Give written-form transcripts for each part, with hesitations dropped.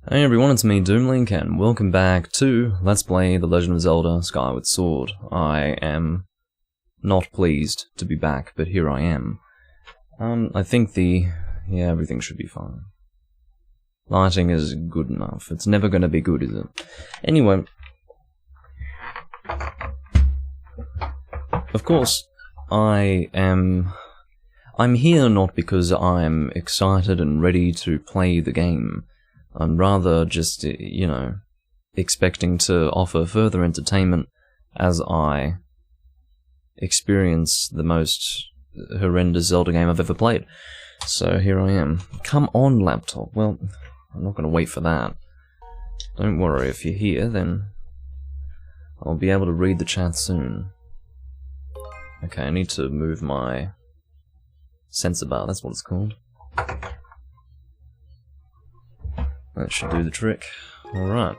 Hey everyone, it's me, Doomlink, and welcome back to Let's Play The Legend of Zelda Skyward Sword. I am not pleased to be back, but here I am. I think everything should be fine. Lighting is good enough. It's never gonna be good, is it? Anyway. Of course, I'm here not because I'm excited and ready to play the game. I'm rather just, expecting to offer further entertainment as I experience the most horrendous Zelda game I've ever played. So here I am. Come on, laptop. Well, I'm not going to wait for that. Don't worry, if you're here, then I'll be able to read the chat soon. Okay, I need to move my sensor bar, that's what it's called. That should do the trick. Alright.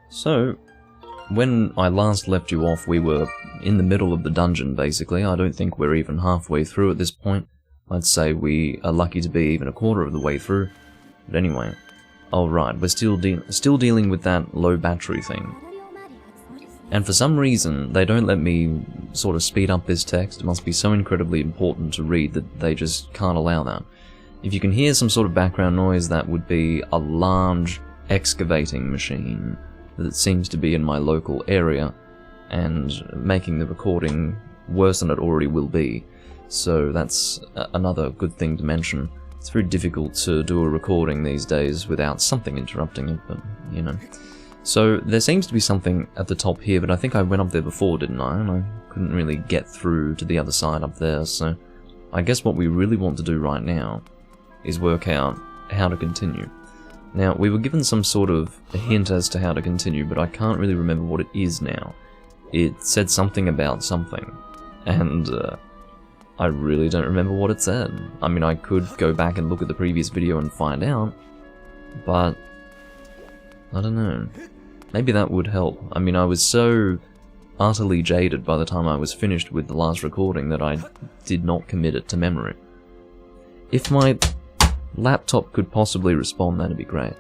So, when I last left you off, we were in the middle of the dungeon, basically. I don't think we're even halfway through at this point. I'd say we are lucky to be even a quarter of the way through. But anyway. Alright, we're still dealing with that low battery thing. And for some reason, they don't let me sort of speed up this text. It must be so incredibly important to read that they just can't allow that. If you can hear some sort of background noise, that would be a large excavating machine that seems to be in my local area and making the recording worse than it already will be. So that's another good thing to mention. It's very difficult to do a recording these days without something interrupting it, but you know. So there seems to be something at the top here, but I think I went up there before, didn't I? And I couldn't really get through to the other side up there, so I guess what we really want to do right now is work out how to continue. Now, we were given some sort of a hint as to how to continue, but I can't really remember what it is now. It said something about something, and I really don't remember what it said. I mean, I could go back and look at the previous video and find out, but I don't know. Maybe that would help. I mean, I was so utterly jaded by the time I was finished with the last recording that I did not commit it to memory. If my laptop could possibly respond, that'd be great.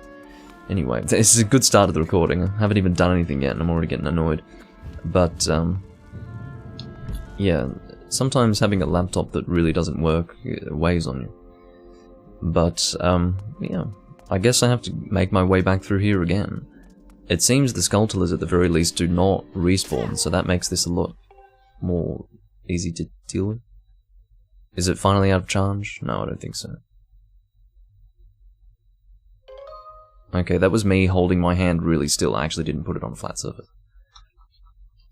Anyway, this is a good start of the recording. I haven't even done anything yet and I'm already getting annoyed. But, yeah, sometimes having a laptop that really doesn't work weighs on you. But, yeah, I guess I have to make my way back through here again. It seems the Skulltulas at the very least do not respawn, so that makes this a lot more easy to deal with. Is it finally out of charge? No, I don't think so. Okay, that was me holding my hand really still. I actually didn't put it on a flat surface.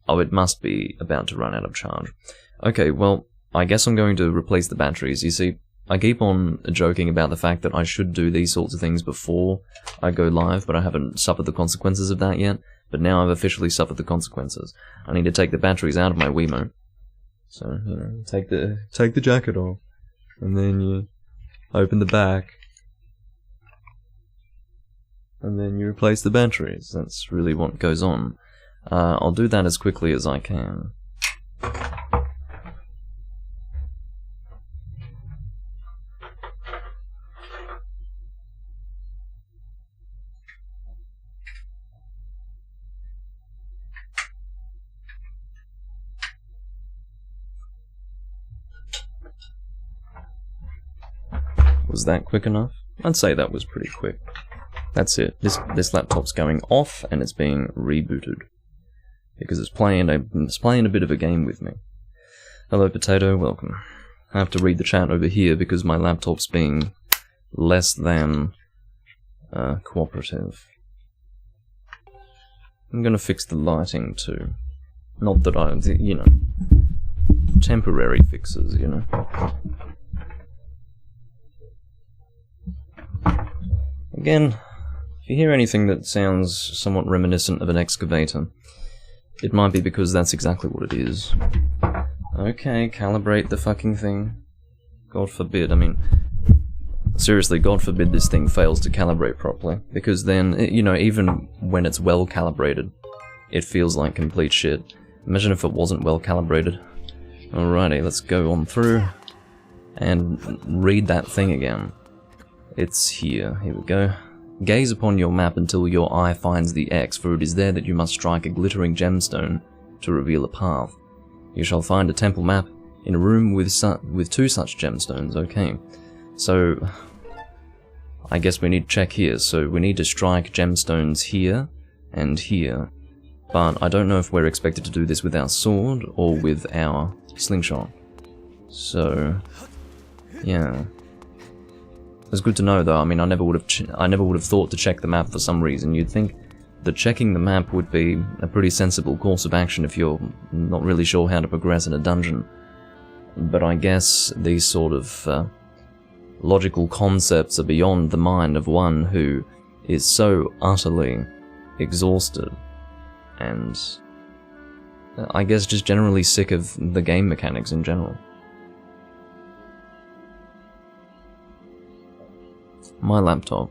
Oh, it must be about to run out of charge. Okay, well, I guess I'm going to replace the batteries. You see, I keep on joking about the fact that I should do these sorts of things before I go live, but I haven't suffered the consequences of that yet. But now I've officially suffered the consequences. I need to take the batteries out of my Wiimote. So, you know, take the jacket off, and then you open the back, and then you replace the batteries. That's really what goes on. I'll do that as quickly as I can. Was that quick enough? I'd say that was pretty quick. That's it. This laptop's going off and it's being rebooted because it's playing a bit of a game with me. Hello, Potato. Welcome. I have to read the chat over here because my laptop's being less than cooperative. I'm gonna fix the lighting too. Not that you know, temporary fixes, you know. Again, if you hear anything that sounds somewhat reminiscent of an excavator, it might be because that's exactly what it is. Okay, calibrate the fucking thing. God forbid, I mean, seriously, God forbid this thing fails to calibrate properly, because then, you know, even when it's well calibrated, it feels like complete shit. Imagine if it wasn't well calibrated. Alrighty, let's go on through and read that thing again. It's here. Here we go. Gaze upon your map until your eye finds the X, for it is there that you must strike a glittering gemstone to reveal a path. You shall find a temple map in a room with 2 such gemstones. Okay, so I guess we need to check here. So we need to strike gemstones here and here, but I don't know if we're expected to do this with our sword or with our slingshot. So yeah, it's good to know though. I mean, I never would have thought to check the map for some reason. You'd think that checking the map would be a pretty sensible course of action if you're not really sure how to progress in a dungeon. But I guess these sort of logical concepts are beyond the mind of one who is so utterly exhausted and I guess just generally sick of the game mechanics in general. My laptop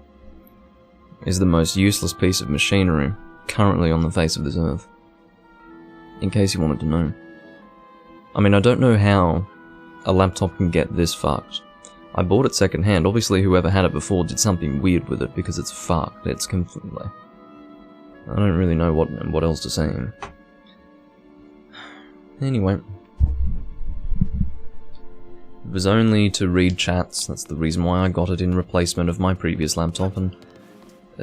is the most useless piece of machinery currently on the face of this earth. In case you wanted to know. I mean, I don't know how a laptop can get this fucked. I bought it secondhand. Obviously whoever had it before did something weird with it because it's fucked. It's completely... I don't really know what else to say. Anyway. It was only to read chats. That's the reason why I got it in replacement of my previous laptop, and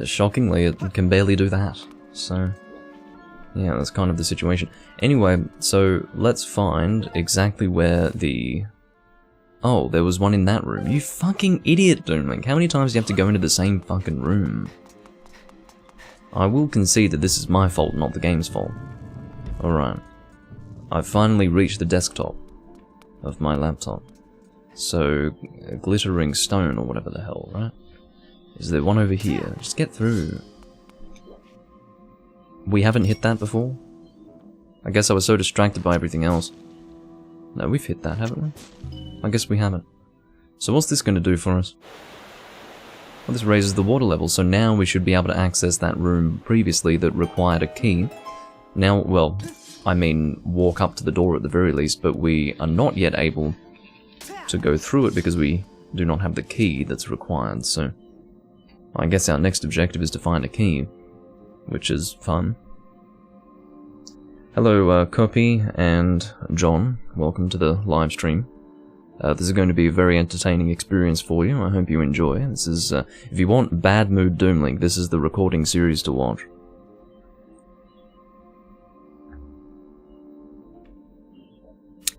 shockingly it can barely do that. So yeah, that's kind of the situation. Anyway, so let's find exactly where the... Oh, there was one in that room. You fucking idiot, Doomlink. How many times do you have to go into the same fucking room? I will concede that this is my fault, not the game's fault. Alright. I've finally reached the desktop of my laptop. So, a glittering stone or whatever the hell, right? Is there one over here? Just get through. We haven't hit that before? I guess I was so distracted by everything else. No, we've hit that, haven't we? I guess we haven't. So what's this going to do for us? Well, this raises the water level, so now we should be able to access that room previously that required a key. Now, well, I mean, walk up to the door at the very least, but we are not yet able to go through it because we do not have the key that's required, so I guess our next objective is to find a key, which is fun. Hello, Kopi and John. Welcome to the live stream. This is going to be a very entertaining experience for you. I hope you enjoy. This is, if you want Bad Mood Doomlink, this is the recording series to watch.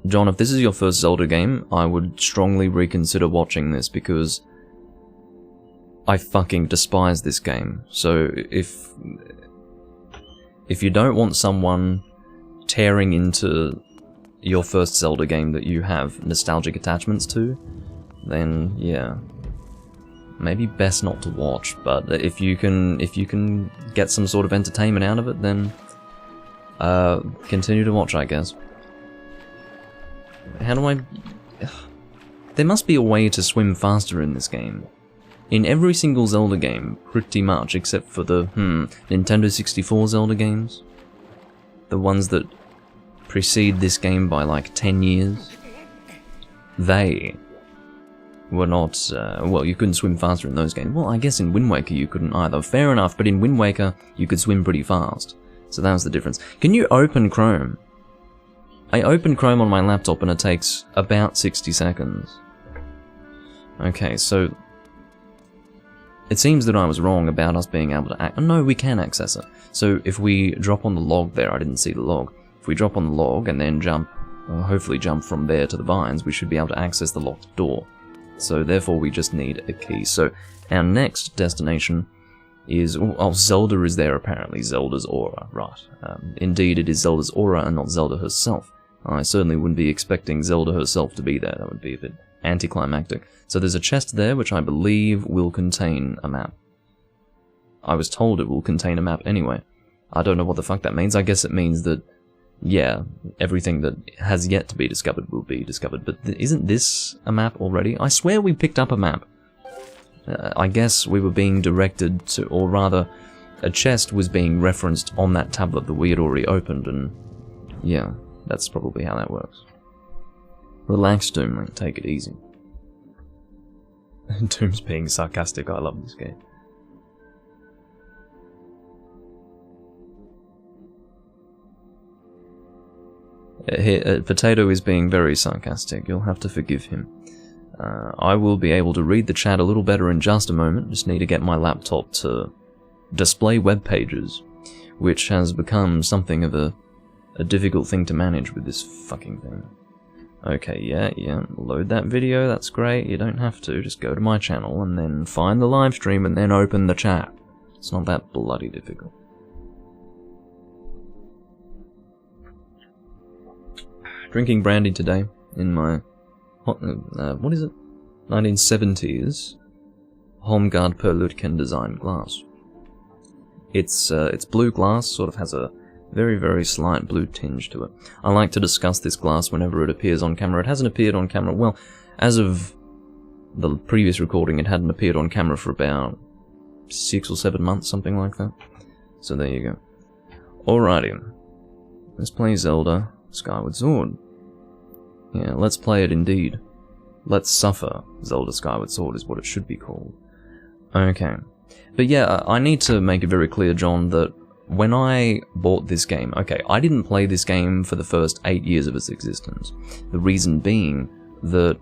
John, if this is your first Zelda game, I would strongly reconsider watching this because I fucking despise this game. So if you don't want someone tearing into your first Zelda game that you have nostalgic attachments to, then yeah, maybe best not to watch. But if you can get some sort of entertainment out of it, then continue to watch, I guess. How do I... There must be a way to swim faster in this game. In every single Zelda game, pretty much, except for the, Nintendo 64 Zelda games. The ones that precede this game by like 10 years. They were not, well, you couldn't swim faster in those games. Well, I guess in Wind Waker you couldn't either. Fair enough, but in Wind Waker you could swim pretty fast. So that was the difference. Can you open Chrome? I open Chrome on my laptop and it takes about 60 seconds. Okay, so it seems that I was wrong about us being able to no, we can access it. So if we drop on the log there, I didn't see the log. If we drop on the log and then jump, hopefully jump from there to the vines, we should be able to access the locked door. So therefore we just need a key. So our next destination is... Oh, Zelda is there apparently. Zelda's aura, right. Indeed it is Zelda's aura and not Zelda herself. I certainly wouldn't be expecting Zelda herself to be there. That would be a bit anticlimactic. So there's a chest there which I believe will contain a map. I was told it will contain a map anyway. I don't know what the fuck that means. I guess it means that, yeah, everything that has yet to be discovered will be discovered. But isn't this a map already? I swear we picked up a map. I guess we were being directed to, or rather, a chest was being referenced on that tablet that we had already opened, and yeah, that's probably how that works. Relax, Doom, take it easy. Doom's being sarcastic, I love this game. Potato is being very sarcastic. You'll have to forgive him. I will be able to read the chat a little better in just a moment. Just need to get my laptop to display web pages, which has become something of a difficult thing to manage with this fucking thing. Okay, yeah, load that video, that's great. You don't have to, just go to my channel and then find the live stream and then open the chat. It's not that bloody difficult. Drinking brandy today in my what is it? 1970s Holmgard Perlutken designed glass. It's blue glass, sort of has a very, very slight blue tinge to it. I like to discuss this glass whenever it appears on camera. It hasn't appeared on camera, well, as of the previous recording, it hadn't appeared on camera for about 6 or 7 months, something like that. So there you go. Alrighty. Let's play Zelda Skyward Sword. Yeah, let's play it indeed. Let's suffer. Zelda Skyward Sword is what it should be called. Okay. But yeah, I need to make it very clear, John, that when I bought this game, okay, I didn't play this game for the first 8 years of its existence. The reason being that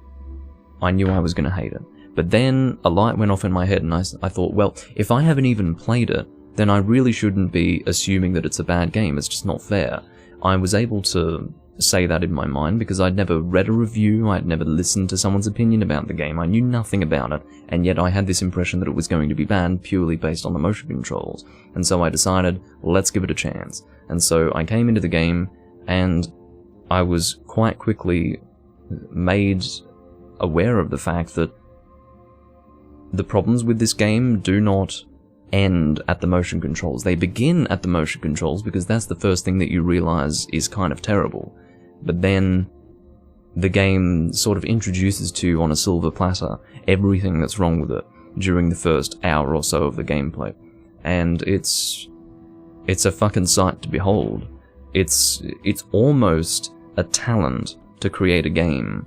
I knew I was going to hate it. But then a light went off in my head and I thought, well, if I haven't even played it, then I really shouldn't be assuming that it's a bad game. It's just not fair. I was able to say that in my mind because I'd never read a review, I'd never listened to someone's opinion about the game, I knew nothing about it, and yet I had this impression that it was going to be bad purely based on the motion controls. And so I decided, let's give it a chance. And so I came into the game, and I was quite quickly made aware of the fact that the problems with this game do not end at the motion controls. They begin at the motion controls because that's the first thing that you realize is kind of terrible. But then the game sort of introduces to you on a silver platter everything that's wrong with it during the first hour or so of the gameplay. And it's a fucking sight to behold. It's almost a talent to create a game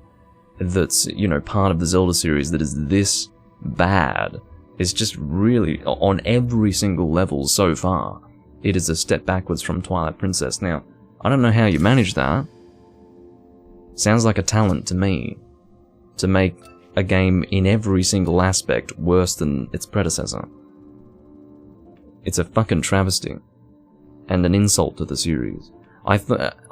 that's, you know, part of the Zelda series that is this bad. It's just really, on every single level so far, it is a step backwards from Twilight Princess. Now, I don't know how you manage that. Sounds like a talent to me, to make a game in every single aspect worse than its predecessor. It's a fucking travesty, and an insult to the series.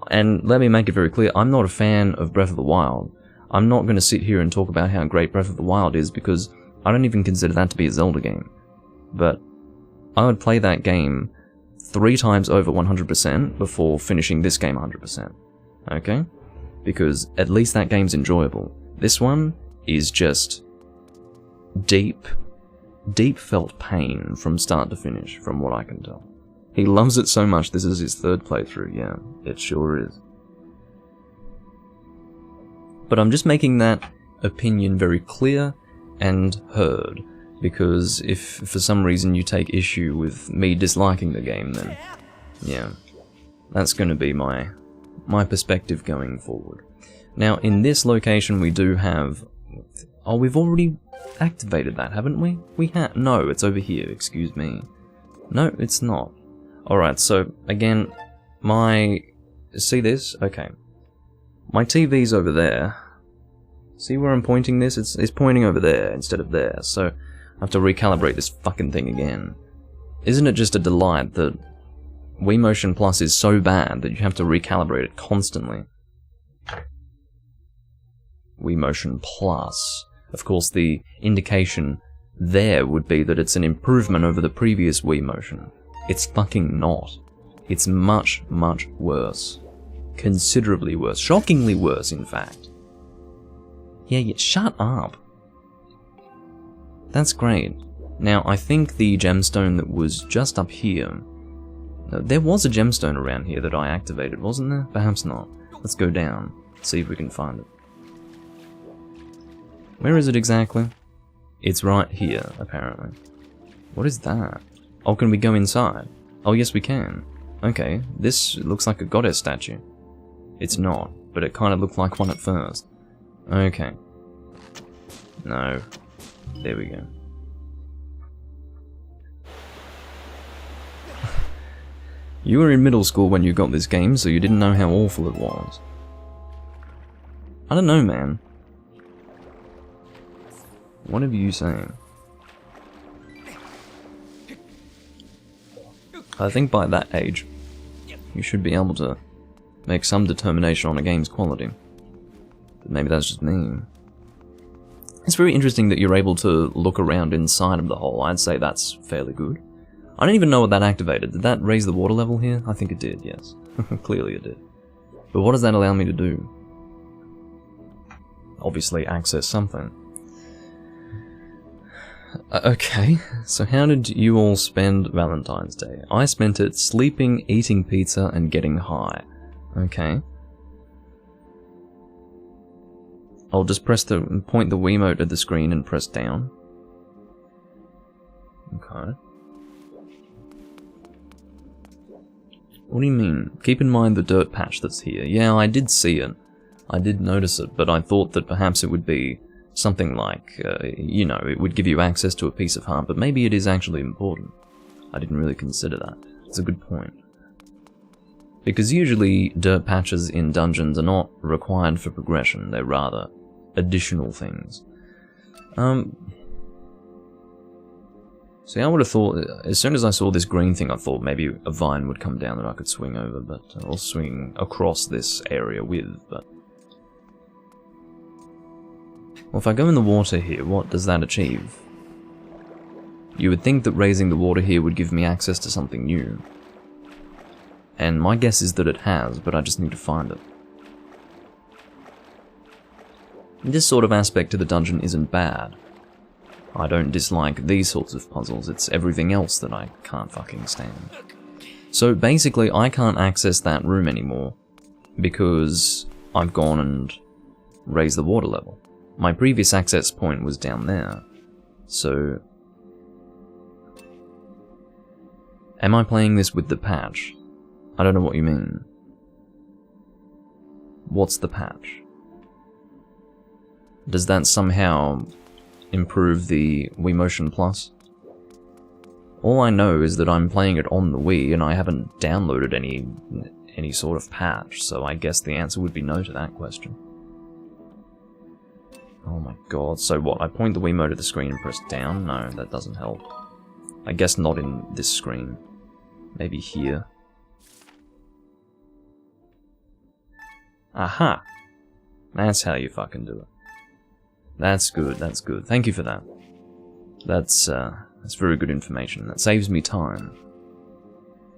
And let me make it very clear, I'm not a fan of Breath of the Wild. I'm not going to sit here and talk about how great Breath of the Wild is, because I don't even consider that to be a Zelda game. But I would play that game 3 times over 100% before finishing this game 100%. Okay? Because at least that game's enjoyable. This one is just deep felt pain from start to finish, from what I can tell. He loves it so much, this is his 3rd playthrough, yeah, it sure is. But I'm just making that opinion very clear and heard, because if for some reason you take issue with me disliking the game, then yeah, that's going to be my perspective going forward. Now, in this location we do have... Oh, we've already activated that, haven't we? We have... No, it's over here, excuse me. No, it's not. Alright, so, again, see this? Okay. My TV's over there. See where I'm pointing this? It's pointing over there instead of there, so I have to recalibrate this fucking thing again. Isn't it just a delight that Wii Motion Plus is so bad that you have to recalibrate it constantly? Wii Motion Plus. Of course, the indication there would be that it's an improvement over the previous Wii Motion. It's fucking not. It's much, much worse. Considerably worse. Shockingly worse, in fact. Yeah, shut up. That's great. Now, I think the gemstone that was just up here... There was a gemstone around here that I activated, wasn't there? Perhaps not. Let's go down, see if we can find it. Where is it exactly? It's right here, apparently. What is that? Oh, can we go inside? Oh, yes we can. Okay, this looks like a goddess statue. It's not, but it kind of looked like one at first. Okay. No. There we go. You were in middle school when you got this game, so you didn't know how awful it was. I don't know, man. Whatever you saying. I think by that age, you should be able to make some determination on a game's quality. But maybe that's just me. It's very interesting that you're able to look around inside of the hole. I'd say that's fairly good. I don't even know what that activated. Did that raise the water level here? I think it did, yes. Clearly it did. But what does that allow me to do? Obviously access something. Okay, so how did you all spend Valentine's Day? I spent it sleeping, eating pizza, and getting high. Okay. I'll just point the Wiimote at the screen and press down. Okay. What do you mean? Keep in mind the dirt patch that's here. Yeah, I did see it. I did notice it, but I thought that perhaps it would be something like, you know, it would give you access to a piece of heart, but maybe it is actually important. I didn't really consider that. It's a good point. Because usually dirt patches in dungeons are not required for progression, they're rather additional things. See, I would have thought, as soon as I saw this green thing, I thought maybe a vine would come down that I could swing over, but or swing across this area with, but... Well, if I go in the water here, what does that achieve? You would think that raising the water here would give me access to something new. And my guess is that it has, but I just need to find it. This sort of aspect to the dungeon isn't bad. I don't dislike these sorts of puzzles, it's everything else that I can't fucking stand. So basically, I can't access that room anymore, because I've gone and raised the water level. My previous access point was down there, so... Am I playing this with the patch? I don't know what you mean. What's the patch? Does that somehow improve the Wii Motion Plus? All I know is that I'm playing it on the Wii and I haven't downloaded any sort of patch, so I guess the answer would be no to that question. Oh my god, so what, I point the Wiimote at the screen and press down? No, that doesn't help. I guess not in this screen. Maybe here. Aha! That's how you fucking do it. That's good, that's good. Thank you for that. That's very good information. That saves me time.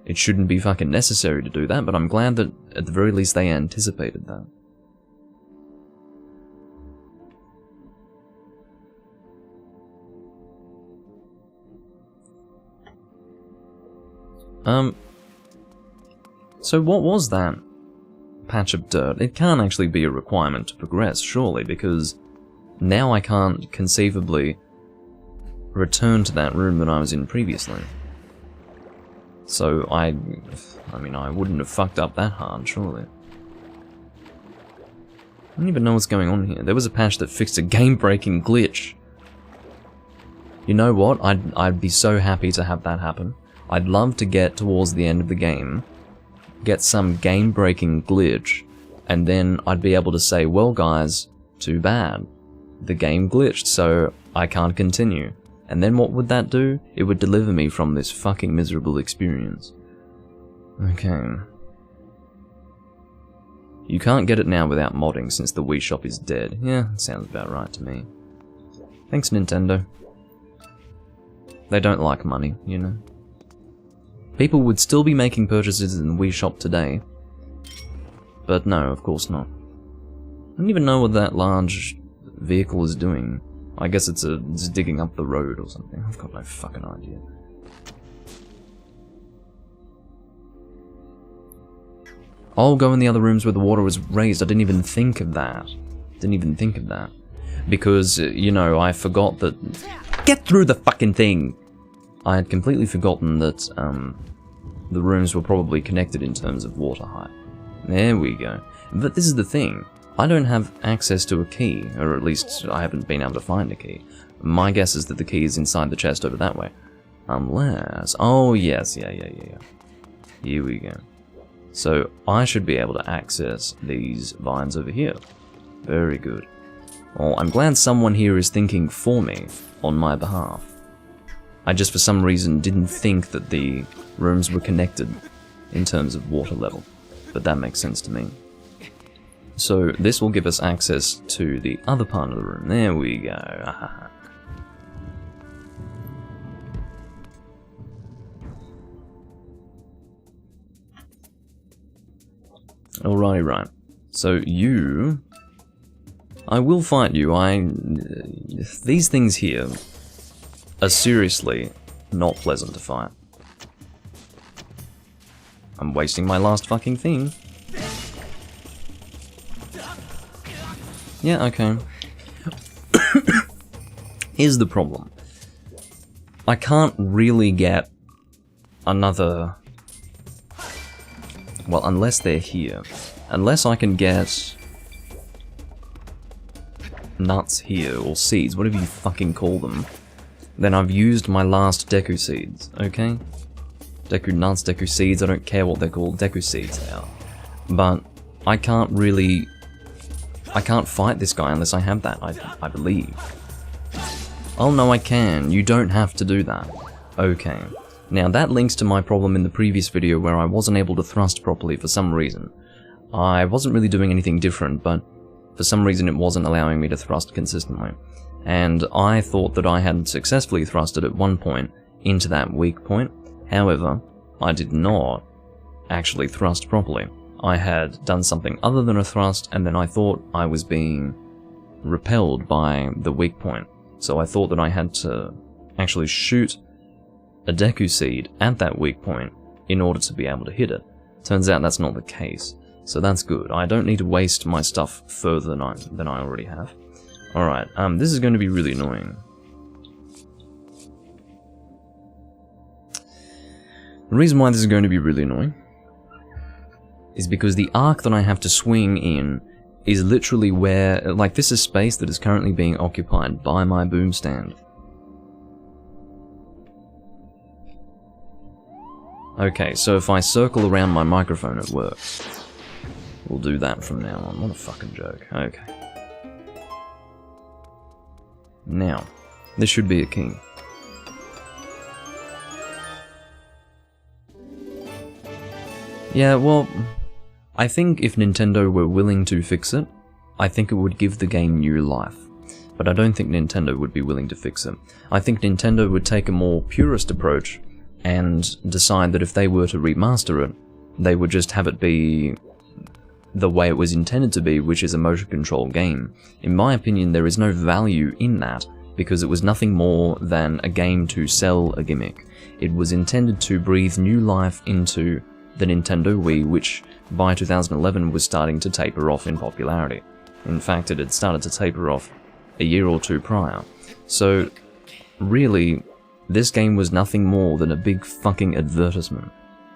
It shouldn't be fucking necessary to do that, but I'm glad that at the very least they anticipated that. So what was that patch of dirt? It can't actually be a requirement to progress, surely, because now I can't conceivably return to that room that I was in previously. So I mean, I wouldn't have fucked up that hard, surely. I don't even know what's going on here. There was a patch that fixed a game-breaking glitch. You know what? I'd be so happy to have that happen. I'd love to get towards the end of the game, get some game-breaking glitch, and then I'd be able to say, well guys, too bad. The game glitched, so I can't continue. And then what would that do? It would deliver me from this fucking miserable experience. Okay. You can't get it now without modding since the Wii Shop is dead. Yeah, sounds about right to me. Thanks, Nintendo. They don't like money, you know. People would still be making purchases in the Wii Shop today. But no, of course not. I don't even know what that large vehicle is doing. I guess it's digging up the road or something. I've got no fucking idea. I'll go in the other rooms where the water was raised. I didn't even think of that. Because, you know, I forgot that... Get through the fucking thing! I had completely forgotten that, the rooms were probably connected in terms of water height. There we go. But this is the thing. I don't have access to a key, or at least I haven't been able to find a key. My guess is that the key is inside the chest over that way. Unless... Oh, yes, yeah. Here we go. So I should be able to access these vines over here. Very good. Well, I'm glad someone here is thinking for me on my behalf. I just for some reason didn't think that the rooms were connected in terms of water level, but that makes sense to me. So this will give us access to the other part of the room. There we go. Alrighty, right. So you... I will fight you. These things here are seriously not pleasant to fight. I'm wasting my last fucking thing. Yeah, okay. Here's the problem. I can't really get another... Well, unless they're here. Unless I can get nuts here, or seeds, whatever you fucking call them, then I've used my last Deku seeds, okay? Deku nuts, Deku seeds, I don't care what they're called, Deku seeds they are. But I can't really... I can't fight this guy unless I have that, I believe. Oh no, I can. You don't have to do that. Okay. Now that links to my problem in the previous video where I wasn't able to thrust properly for some reason. I wasn't really doing anything different, but for some reason it wasn't allowing me to thrust consistently. And I thought that I had successfully thrusted at one point into that weak point. However, I did not actually thrust properly. I had done something other than a thrust, and then I thought I was being repelled by the weak point. So I thought that I had to actually shoot a Deku seed at that weak point in order to be able to hit it. Turns out that's not the case, so that's good. I don't need to waste my stuff further than I already have. Alright, this is going to be really annoying. The reason why this is going to be really annoying is because the arc that I have to swing in is literally where, like, this is space that is currently being occupied by my boom stand. Okay, so if I circle around my microphone it works. We'll do that from now on. What a fucking joke. Okay. Now, this should be a key. Yeah, well, I think if Nintendo were willing to fix it, I think it would give the game new life. But I don't think Nintendo would be willing to fix it. I think Nintendo would take a more purist approach and decide that if they were to remaster it, they would just have it be the way it was intended to be, which is a motion control game. In my opinion, there is no value in that, because it was nothing more than a game to sell a gimmick. It was intended to breathe new life into the Nintendo Wii, which by 2011 was starting to taper off in popularity. In fact, it had started to taper off a year or two prior. So, really, this game was nothing more than a big fucking advertisement.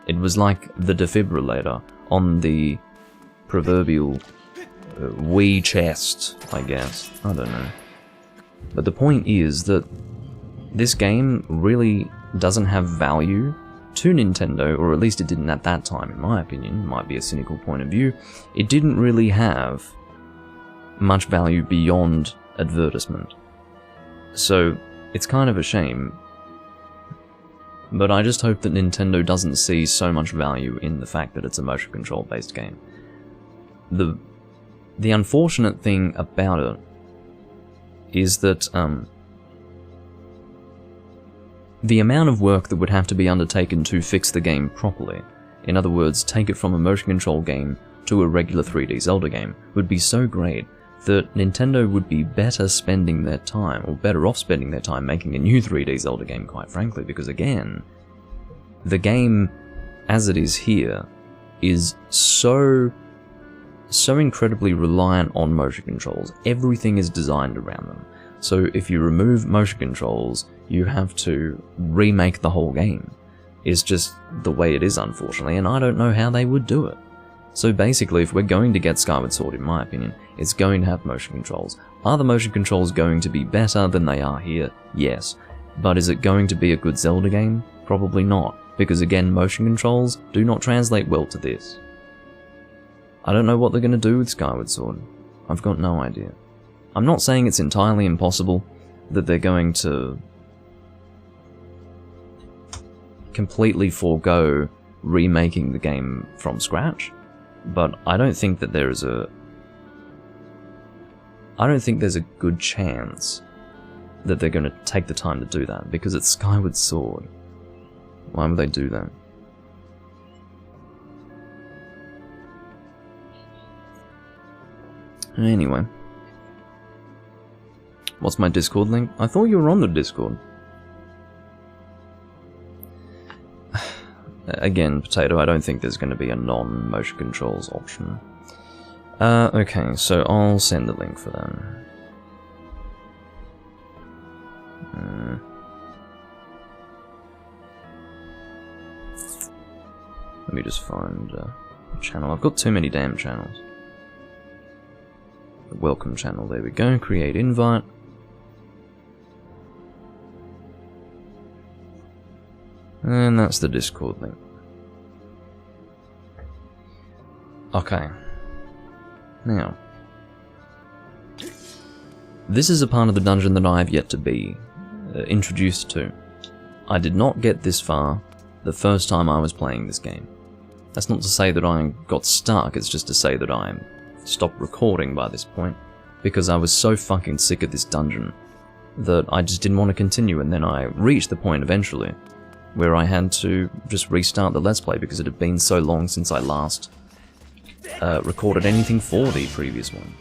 It was like the defibrillator on the proverbial Wii chest, I guess. I don't know. But the point is that this game really doesn't have value to Nintendo, or at least it didn't at that time, in my opinion. It might be a cynical point of view. It didn't really have much value beyond advertisement. So, it's kind of a shame. But I just hope that Nintendo doesn't see so much value in the fact that it's a motion control based game. The unfortunate thing about it is that the amount of work that would have to be undertaken to fix the game properly, in other words, take it from a motion control game to a regular 3D Zelda game, would be so great that Nintendo would be better spending their time, or better off spending their time making a new 3D Zelda game, quite frankly, because again, the game as it is here is so incredibly reliant on motion controls. Everything is designed around them. So if you remove motion controls, you have to remake the whole game. It's just the way it is, unfortunately, and I don't know how they would do it. So basically, if we're going to get Skyward Sword, in my opinion, it's going to have motion controls. Are the motion controls going to be better than they are here? Yes. But is it going to be a good Zelda game? Probably not. because again, motion controls do not translate well to this. I don't know what they're going to do with Skyward Sword. I've got no idea. I'm not saying it's entirely impossible that they're going to completely forego remaking the game from scratch, but I don't think that there's a good chance that they're going to take the time to do that, because it's Skyward Sword. Why would they do that? Anyway. What's my Discord link? I thought you were on the Discord. Again, Potato, I don't think there's going to be a non-motion controls option. Okay, so I'll send the link for them. Let me just find a channel. I've got too many damn channels. The welcome channel, there we go. Create invite. And that's the Discord link. Okay. Now, this is a part of the dungeon that I have yet to be introduced to. I did not get this far the first time I was playing this game. That's not to say that I got stuck, it's just to say that I stopped recording by this point, because I was so fucking sick of this dungeon that I just didn't want to continue, and then I reached the point eventually where I had to just restart the Let's Play because it had been so long since I last recorded anything for the previous one.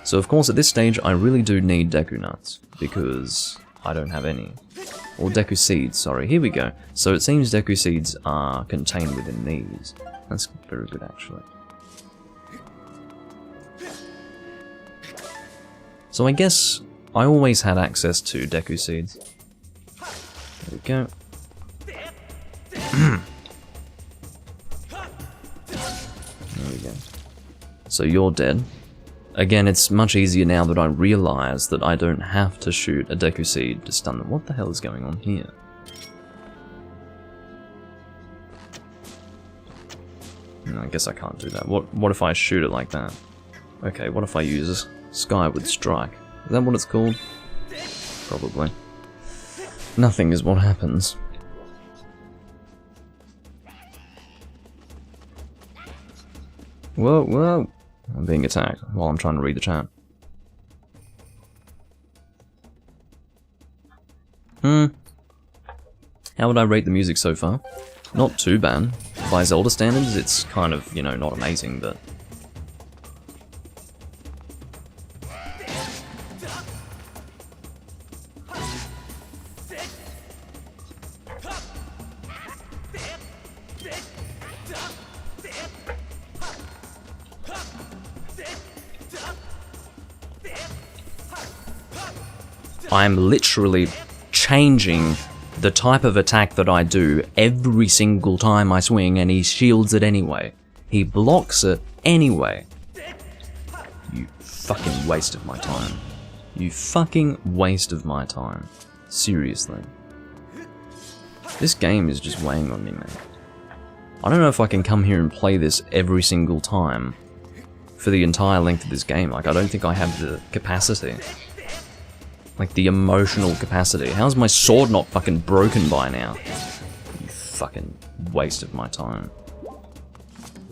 So of course at this stage I really do need Deku Nuts, because I don't have any. Or Deku Seeds, sorry. Here we go. So it seems Deku Seeds are contained within these. That's very good actually. So I guess I always had access to Deku Seeds. There we go. There we go. So you're dead. Again, it's much easier now that I realise that I don't have to shoot a Deku Seed to stun them. What the hell is going on here? No, I guess I can't do that. What if I shoot it like that? Okay, what if I use Skyward Strike? Is that what it's called? Probably. Nothing is what happens. Whoa, whoa! I'm being attacked while I'm trying to read the chat. How would I rate the music so far? Not too bad. By Zelda standards, it's kind of, you know, not amazing, but... I'm literally changing the type of attack that I do every single time I swing, and he shields it anyway. He blocks it anyway. You fucking waste of my time. You fucking waste of my time. Seriously. This game is just weighing on me, man. I don't know if I can come here and play this every single time for the entire length of this game. Like, I don't think I have the capacity. Like, the emotional capacity. How's my sword not fucking broken by now? You fucking waste of my time.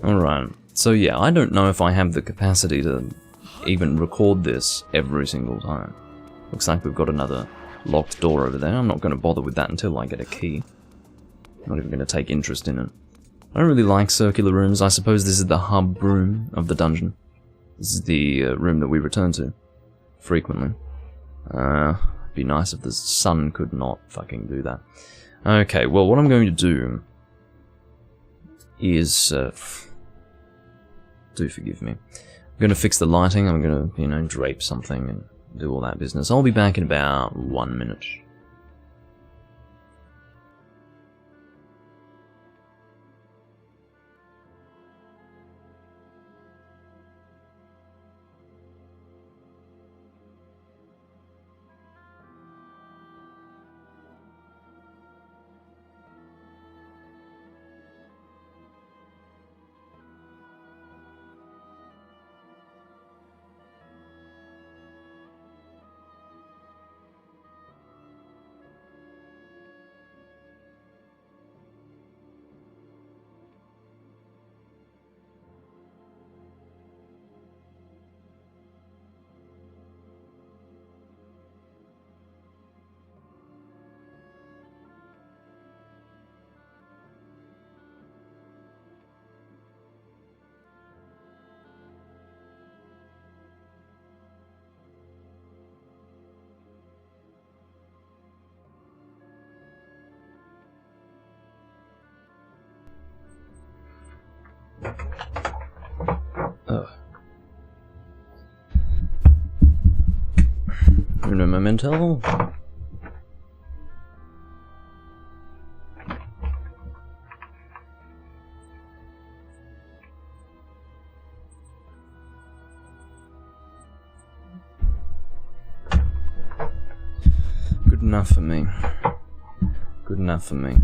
Alright, so yeah, I don't know if I have the capacity to even record this every single time. Looks like we've got another locked door over there. I'm not going to bother with that until I get a key. I'm not even going to take interest in it. I don't really like circular rooms. I suppose this is the hub room of the dungeon. This is the room that we return to frequently. It'd be nice if the sun could not fucking do that. Okay, well, what I'm going to do is... do forgive me. I'm going to fix the lighting. I'm going to, you know, drape something and do all that business. I'll be back in about 1 minute. Uno momento. Good enough for me. Good enough for me.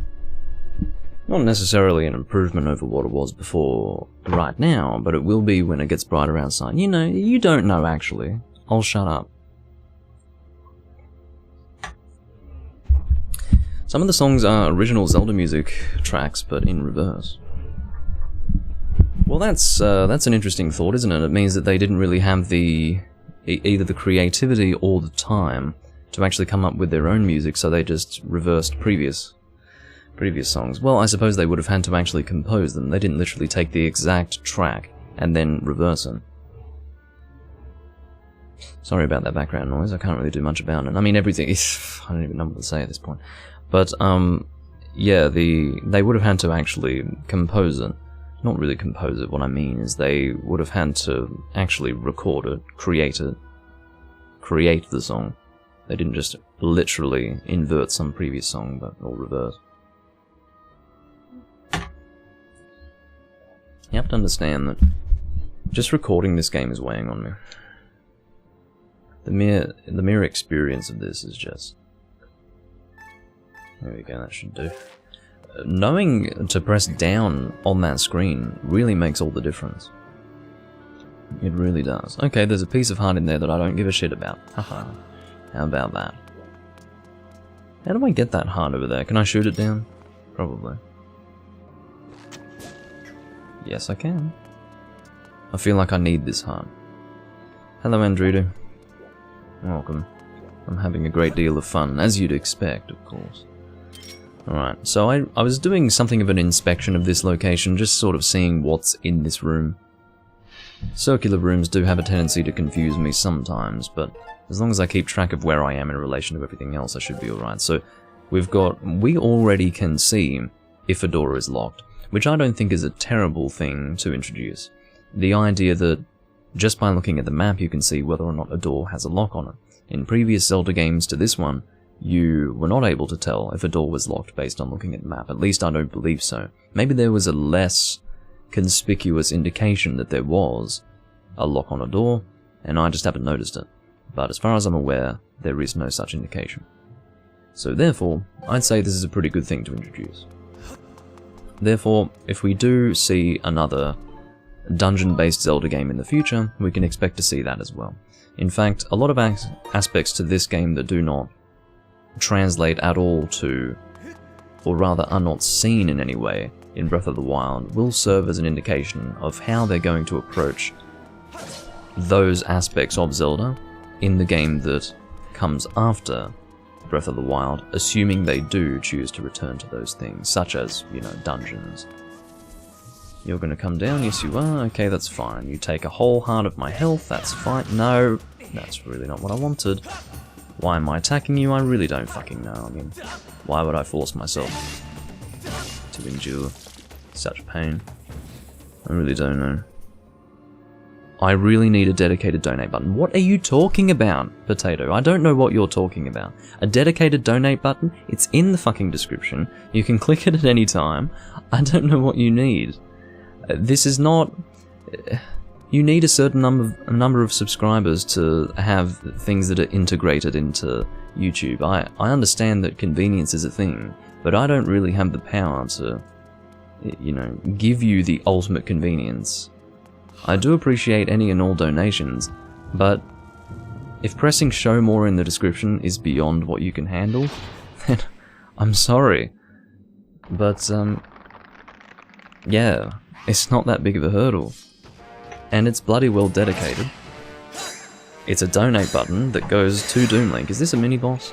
Not necessarily an improvement over what it was before right now, but it will be when it gets brighter outside. You know, you don't know actually. I'll shut up. Some of the songs are original Zelda music tracks, but in reverse. Well, that's an interesting thought, isn't it? It means that they didn't really have either the creativity or the time to actually come up with their own music, so they just reversed previous songs. Well, I suppose they would have had to actually compose them. They didn't literally take the exact track and then reverse them. Sorry about that background noise, I can't really do much about it. I mean, everything is... I don't even know what to say at this point. But, yeah, they would have had to actually compose it. Not really compose it, what I mean is they would have had to actually record it, create the song. They didn't just literally invert some previous song, or reverse. You have to understand that just recording this game is weighing on me. The mere experience of this is just... There we go, that should do. Knowing to press down on that screen really makes all the difference. It really does. Okay, there's a piece of heart in there that I don't give a shit about. Haha. How about that? How do I get that heart over there? Can I shoot it down? Probably. Yes, I can. I feel like I need this heart. Hello, Andrew. Welcome. I'm having a great deal of fun, as you'd expect, of course. Alright, so I was doing something of an inspection of this location, just sort of seeing what's in this room. Circular rooms do have a tendency to confuse me sometimes, but as long as I keep track of where I am in relation to everything else, I should be alright. So, we already can see if a door is locked, which I don't think is a terrible thing to introduce. The idea that just by looking at the map you can see whether or not a door has a lock on it. In previous Zelda games to this one, you were not able to tell if a door was locked based on looking at the map. At least I don't believe so. Maybe there was a less conspicuous indication that there was a lock on a door, and I just haven't noticed it. But as far as I'm aware, there is no such indication. So therefore, I'd say this is a pretty good thing to introduce. Therefore, if we do see another dungeon-based Zelda game in the future, we can expect to see that as well. In fact, a lot of aspects to this game that do not translate at all to, or rather are not seen in any way in Breath of the Wild, will serve as an indication of how they're going to approach those aspects of Zelda in the game that comes after Breath of the Wild, assuming they do choose to return to those things, such as, you know, dungeons. You're gonna come down? Yes you are. Okay, that's fine. You take a whole heart of my health, that's fine. No, that's really not what I wanted. Why am I attacking you? I really don't fucking know. I mean, why would I force myself to endure such pain? I really don't know. I really need a dedicated donate button. What are you talking about, Potato? I don't know what you're talking about. A dedicated donate button? It's in the fucking description. You can click it at any time. I don't know what you need. This is not... You need a certain number of subscribers to have things that are integrated into YouTube. I understand that convenience is a thing, but I don't really have the power to, you know, give you the ultimate convenience. I do appreciate any and all donations, but if pressing show more in the description is beyond what you can handle, then I'm sorry. But, yeah, it's not that big of a hurdle. And it's bloody well dedicated. It's a donate button that goes to Doom Link. Is this a mini-boss?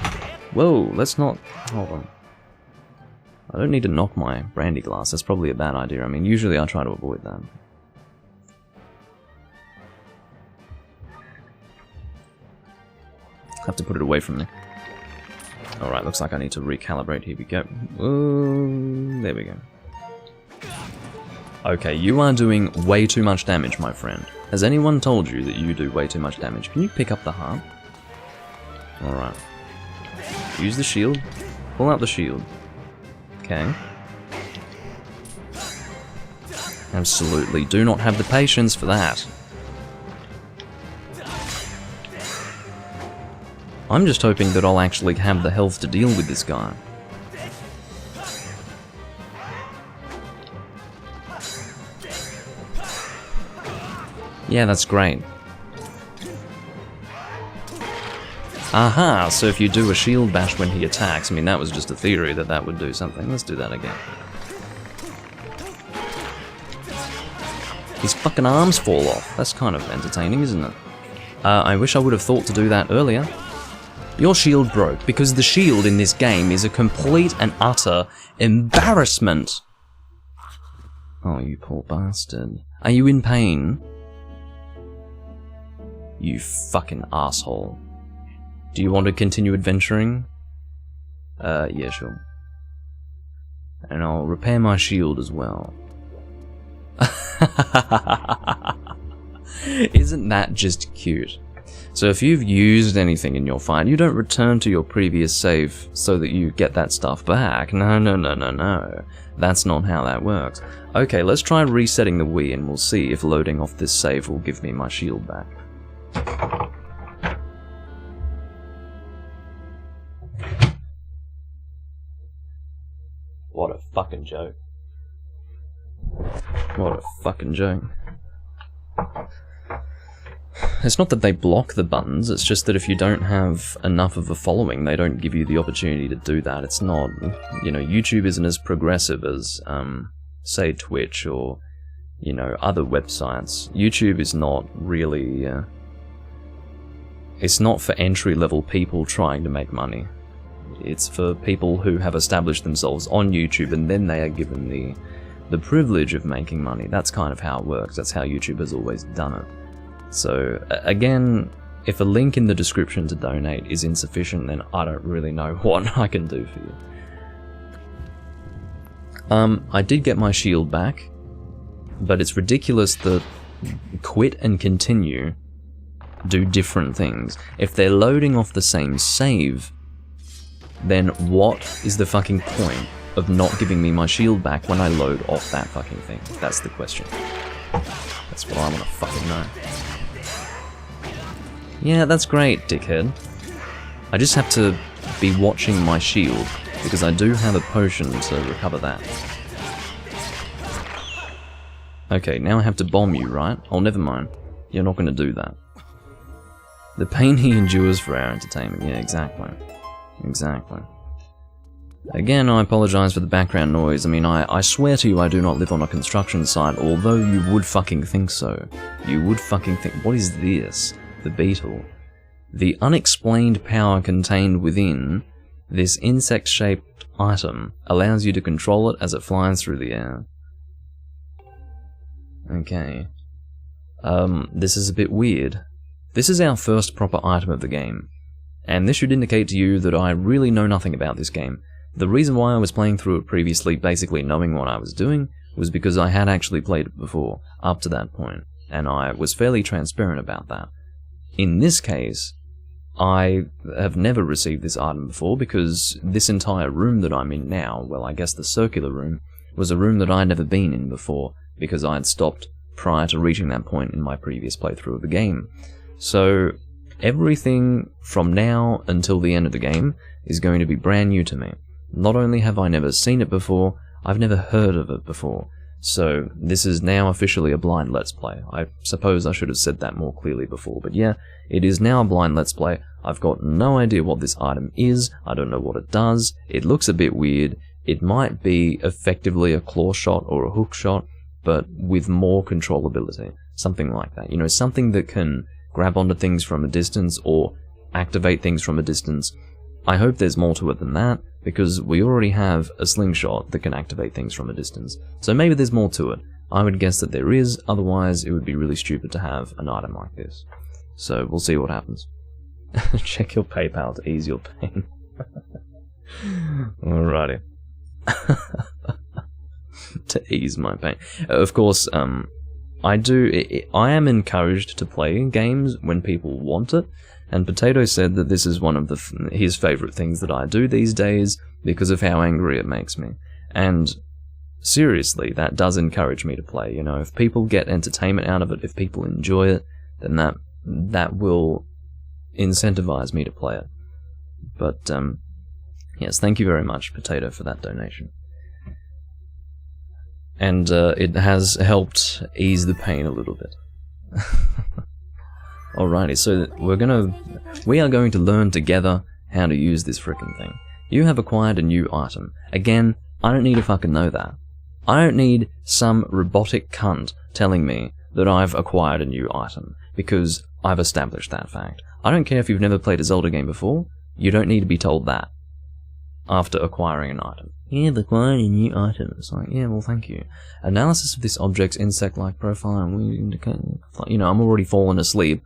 Whoa, let's not... Hold on. I don't need to knock my brandy glass. That's probably a bad idea. I mean, usually I try to avoid that. Have to put it away from me. Alright, looks like I need to recalibrate. Here we go. Whoa, there we go. Okay, you are doing way too much damage, my friend. Has anyone told you that you do way too much damage? Can you pick up the heart? Alright. Use the shield. Pull out the shield. Okay. Absolutely. Do not have the patience for that. I'm just hoping that I'll actually have the health to deal with this guy. Yeah, that's great. Aha, so if you do a shield bash when he attacks, I mean that was just a theory that that would do something. Let's do that again. His fucking arms fall off. That's kind of entertaining, isn't it? I wish I would have thought to do that earlier. Your shield broke, because the shield in this game is a complete and utter embarrassment. Oh, you poor bastard. Are you in pain? You fucking asshole. Do you want to continue adventuring? Yeah, sure. And I'll repair my shield as well. Isn't that just cute? So if you've used anything in your fight, you don't return to your previous save so that you get that stuff back. No, no, no, no, no. That's not how that works. Okay, let's try resetting the Wii and we'll see if loading off this save will give me my shield back. What a fucking joke. What a fucking joke. It's not that they block the buttons, it's just that if you don't have enough of a following, they don't give you the opportunity to do that. It's not, you know, YouTube isn't as progressive as, say, Twitch or, you know, other websites. YouTube is not really, it's not for entry-level people trying to make money. It's for people who have established themselves on YouTube and then they are given the privilege of making money. That's kind of how it works. That's how YouTube has always done it. So, again, if a link in the description to donate is insufficient, then I don't really know what I can do for you. I did get my shield back, but it's ridiculous that quit and continue do different things. If they're loading off the same save, then what is the fucking point of not giving me my shield back when I load off that fucking thing? That's the question. That's what I want to fucking know. Yeah, that's great, dickhead. I just have to be watching my shield, because I do have a potion to recover that. Okay, now I have to bomb you, right? Oh, never mind. You're not going to do that. The pain he endures for our entertainment. Yeah, exactly. Exactly. Again, I apologize for the background noise. I mean, I swear to you I do not live on a construction site, although you would fucking think so. You would fucking think, what is this? The beetle. The unexplained power contained within this insect-shaped item allows you to control it as it flies through the air. Okay. This is a bit weird. This is our first proper item of the game, and this should indicate to you that I really know nothing about this game. The reason why I was playing through it previously, basically knowing what I was doing, was because I had actually played it before, up to that point, and I was fairly transparent about that. In this case, I have never received this item before because this entire room that I'm in now, well, I guess the circular room, was a room that I'd never been in before because I had stopped prior to reaching that point in my previous playthrough of the game. So, everything from now until the end of the game is going to be brand new to me. Not only have I never seen it before, I've never heard of it before. So, this is now officially a blind Let's Play. I suppose I should have said that more clearly before, but yeah, it is now a blind Let's Play. I've got no idea what this item is, I don't know what it does, it looks a bit weird, it might be effectively a claw shot or a hook shot, but with more controllability. Something like that. You know, something that can grab onto things from a distance or activate things from a distance. I hope there's more to it than that, because we already have a slingshot that can activate things from a distance. So maybe there's more to it. I would guess that there is, otherwise it would be really stupid to have an item like this. So we'll see what happens. Check your PayPal to ease your pain. Alrighty. To ease my pain. Of course, I am encouraged to play games when people want it. And Potato said that this is one of his favourite things that I do these days because of how angry it makes me. And seriously, that does encourage me to play. You know, if people get entertainment out of it, if people enjoy it, then that will incentivize me to play it. But yes, thank you very much, Potato, for that donation. And it has helped ease the pain a little bit. Alrighty, so we are going to learn together how to use this frickin' thing. You have acquired a new item. Again, I don't need to fucking know that. I don't need some robotic cunt telling me that I've acquired a new item, because I've established that fact. I don't care if you've never played a Zelda game before, you don't need to be told that after acquiring an item. Yeah, I've acquired a new item. It's like, yeah, well, thank you. Analysis of this object's insect-like profile, and we indicate, you know, I'm already falling asleep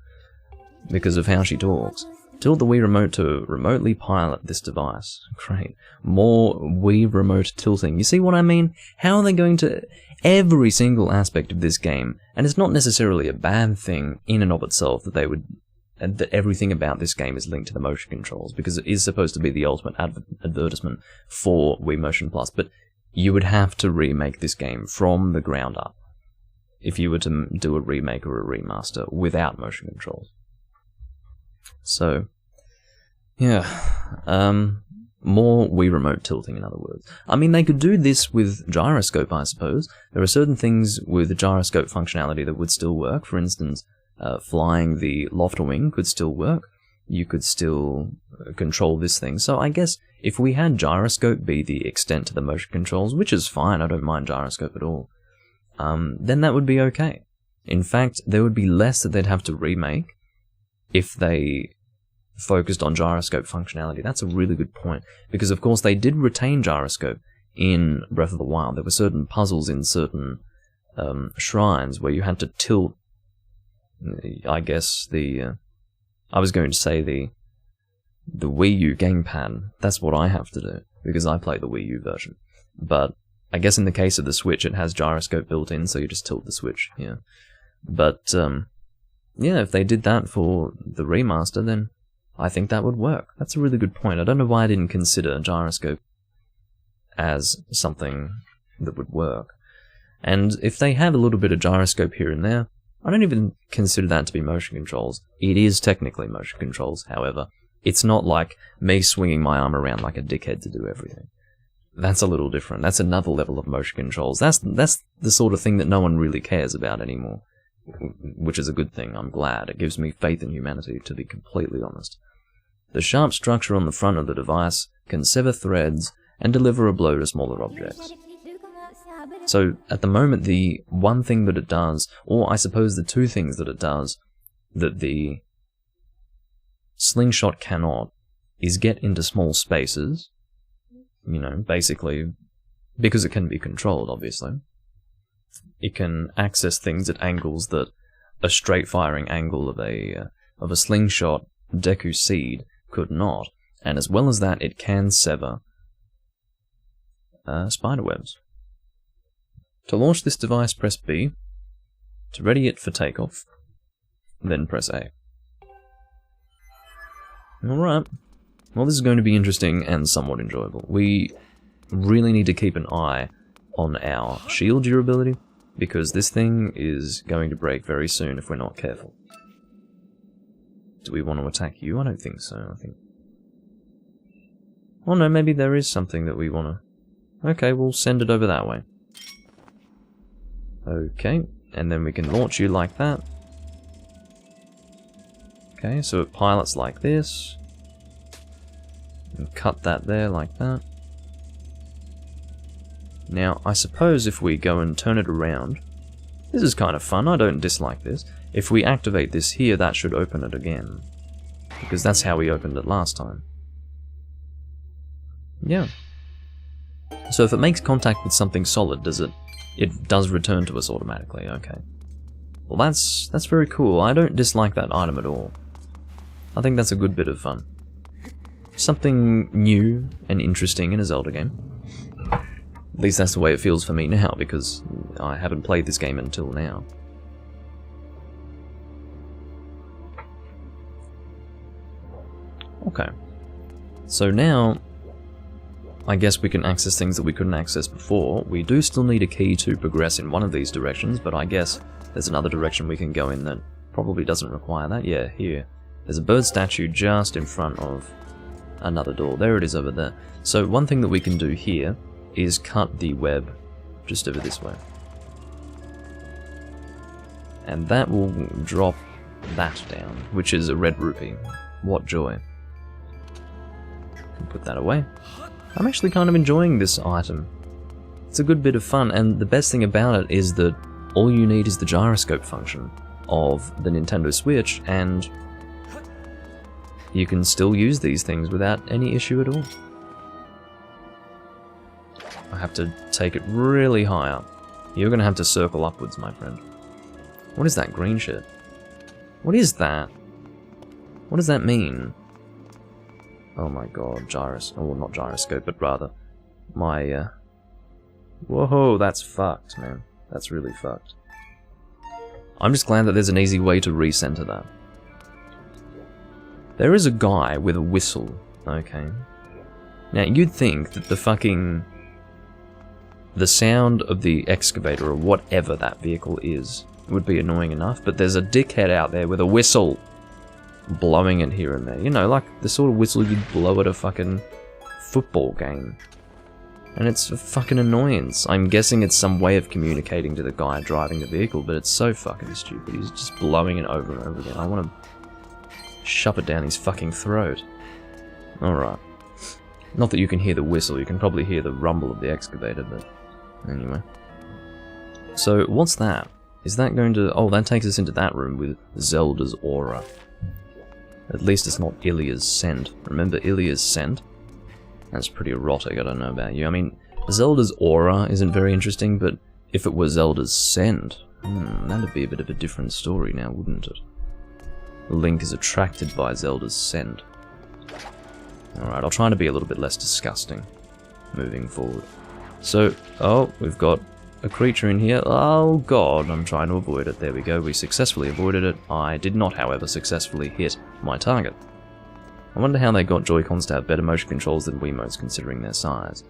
because of how she talks. Tilt the Wii Remote to remotely pilot this device. Great. More Wii Remote tilting. You see what I mean? How are they going to... Every single aspect of this game, and it's not necessarily a bad thing in and of itself that they would... that everything about this game is linked to the motion controls, because it is supposed to be the ultimate advertisement for Wii Motion Plus, but you would have to remake this game from the ground up if you were to do a remake or a remaster without motion controls. So, yeah, more Wii Remote tilting, in other words. I mean, they could do this with gyroscope, I suppose. There are certain things with gyroscope functionality that would still work. For instance, flying the Lofter Wing could still work. You could still control this thing. So I guess if we had gyroscope be the extent to the motion controls, which is fine, I don't mind gyroscope at all, then that would be okay. In fact, there would be less that they'd have to remake if they focused on gyroscope functionality. That's a really good point, because of course they did retain gyroscope in Breath of the Wild. There were certain puzzles in certain shrines where you had to tilt, I guess, I was going to say the Wii U gamepad. That's what I have to do, because I play the Wii U version. But I guess in the case of the Switch, it has gyroscope built in, so you just tilt the Switch, yeah. But, yeah, if they did that for the remaster, then I think that would work. That's a really good point. I don't know why I didn't consider gyroscope as something that would work. And if they have a little bit of gyroscope here and there, I don't even consider that to be motion controls. It is technically motion controls, however. It's not like me swinging my arm around like a dickhead to do everything. That's a little different. That's another level of motion controls. That's the sort of thing that no one really cares about anymore, which is a good thing. I'm glad. It gives me faith in humanity, to be completely honest. The sharp structure on the front of the device can sever threads and deliver a blow to smaller objects. So, at the moment, the one thing that it does, or I suppose the two things that it does, that the slingshot cannot, is get into small spaces, you know, basically, because it can be controlled, obviously. It can access things at angles that a straight firing angle of a slingshot Deku Seed could not, and as well as that, it can sever spiderwebs. To launch this device, press B. To ready it for takeoff, then press A. Alright. Well, this is going to be interesting and somewhat enjoyable. We really need to keep an eye on our shield durability, because this thing is going to break very soon if we're not careful. Do we want to attack you? I don't think so, I think... Oh no, maybe there is something that we want to... Okay, we'll send it over that way. Okay, and then we can launch you like that. Okay, so it pilots like this. And cut that there like that. Now, I suppose if we go and turn it around... This is kind of fun, I don't dislike this. If we activate this here, that should open it again. Because that's how we opened it last time. Yeah. So if it makes contact with something solid, does it... It does return to us automatically, okay. Well, that's very cool. I don't dislike that item at all. I think that's a good bit of fun. Something new and interesting in a Zelda game. At least that's the way it feels for me now, because I haven't played this game until now. Okay. So now, I guess we can access things that we couldn't access before. We do still need a key to progress in one of these directions, but I guess there's another direction we can go in that probably doesn't require that. Yeah, here. There's a bird statue just in front of another door. There it is over there. So one thing that we can do here is cut the web just over this way. And that will drop that down, which is a red rupee. What joy. Can put that away. I'm actually kind of enjoying this item. It's a good bit of fun, and the best thing about it is that all you need is the gyroscope function of the Nintendo Switch, and you can still use these things without any issue at all. I have to take it really high up. You're going to have to circle upwards, my friend. What is that green shit? What is that? What does that mean? Oh my god, well, not gyroscope, but rather my, whoa, that's fucked, man. That's really fucked. I'm just glad that there's an easy way to recenter that. There is a guy with a whistle, okay. Now, you'd think that the sound of the excavator, or whatever that vehicle is, would be annoying enough, but there's a dickhead out there with a whistle blowing it here and there. You know, like the sort of whistle you'd blow at a fucking football game. And it's a fucking annoyance. I'm guessing it's some way of communicating to the guy driving the vehicle, but it's so fucking stupid. He's just blowing it over and over again. I want to shove it down his fucking throat. Alright. Not that you can hear the whistle, you can probably hear the rumble of the excavator, but anyway. So, what's that? Is that going to... Oh, that takes us into that room with Zelda's aura. At least it's not Ilia's scent. Remember Ilia's scent? That's pretty erotic, I don't know about you. I mean, Zelda's aura isn't very interesting, but if it were Zelda's scent, that'd be a bit of a different story now, wouldn't it? Link is attracted by Zelda's scent. Alright, I'll try to be a little bit less disgusting moving forward. So, oh, we've got a creature in here. Oh god, I'm trying to avoid it. There we go, we successfully avoided it. I did not, however, successfully hit my target. I wonder how they got Joy-Cons to have better motion controls than Wiimotes considering their size.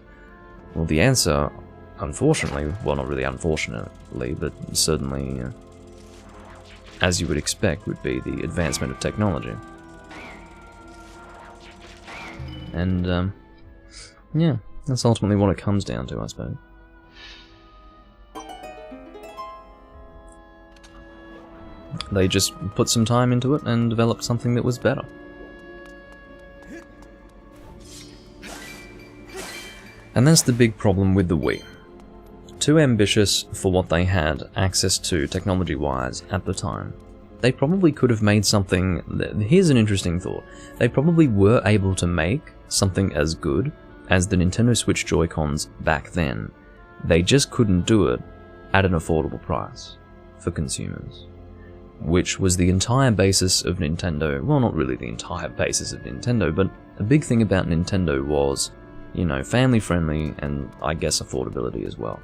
Well, the answer, unfortunately, well, not really unfortunately, but certainly, as you would expect, would be the advancement of technology. And, yeah, that's ultimately what it comes down to, I suppose. They just put some time into it and developed something that was better. And that's the big problem with the Wii. Too ambitious for what they had access to technology-wise at the time. They probably could have made something... Here's an interesting thought. They probably were able to make something as good as the Nintendo Switch Joy-Cons back then. They just couldn't do it at an affordable price for consumers. Which was the entire basis of Nintendo. Well, not really the entire basis of Nintendo, but a big thing about Nintendo was, you know, family-friendly and, I guess, affordability as well.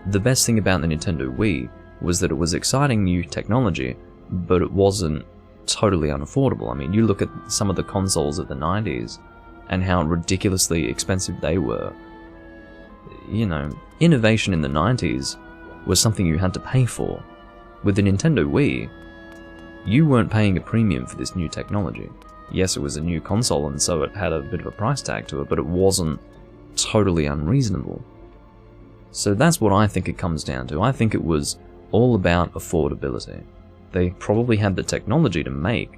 The best thing about the Nintendo Wii was that it was exciting new technology, but it wasn't totally unaffordable. I mean, you look at some of the consoles of the 90s and how ridiculously expensive they were. You know, innovation in the 90s was something you had to pay for. With the Nintendo Wii, you weren't paying a premium for this new technology. Yes, it was a new console and so it had a bit of a price tag to it, but it wasn't totally unreasonable. So that's what I think it comes down to. I think it was all about affordability. They probably had the technology to make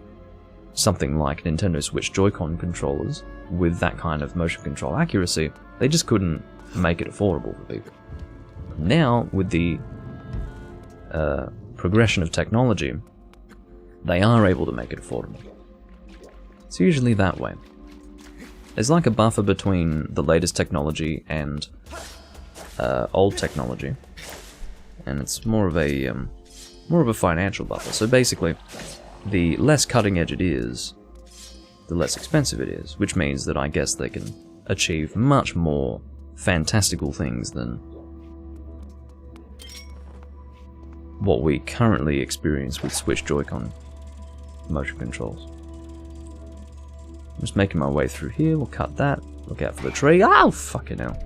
something like Nintendo Switch Joy-Con controllers with that kind of motion control accuracy. They just couldn't make it affordable for people. Now, with the progression of technology, they are able to make it affordable. It's usually that way. There's like a buffer between the latest technology and old technology, and it's more of a financial buffer. So basically, the less cutting edge it is, the less expensive it is, which means that I guess they can achieve much more fantastical things than what we currently experience with Switch Joy-Con motion controls. Just making my way through here. We'll cut that. Look out for the tree. Oh, fucking hell.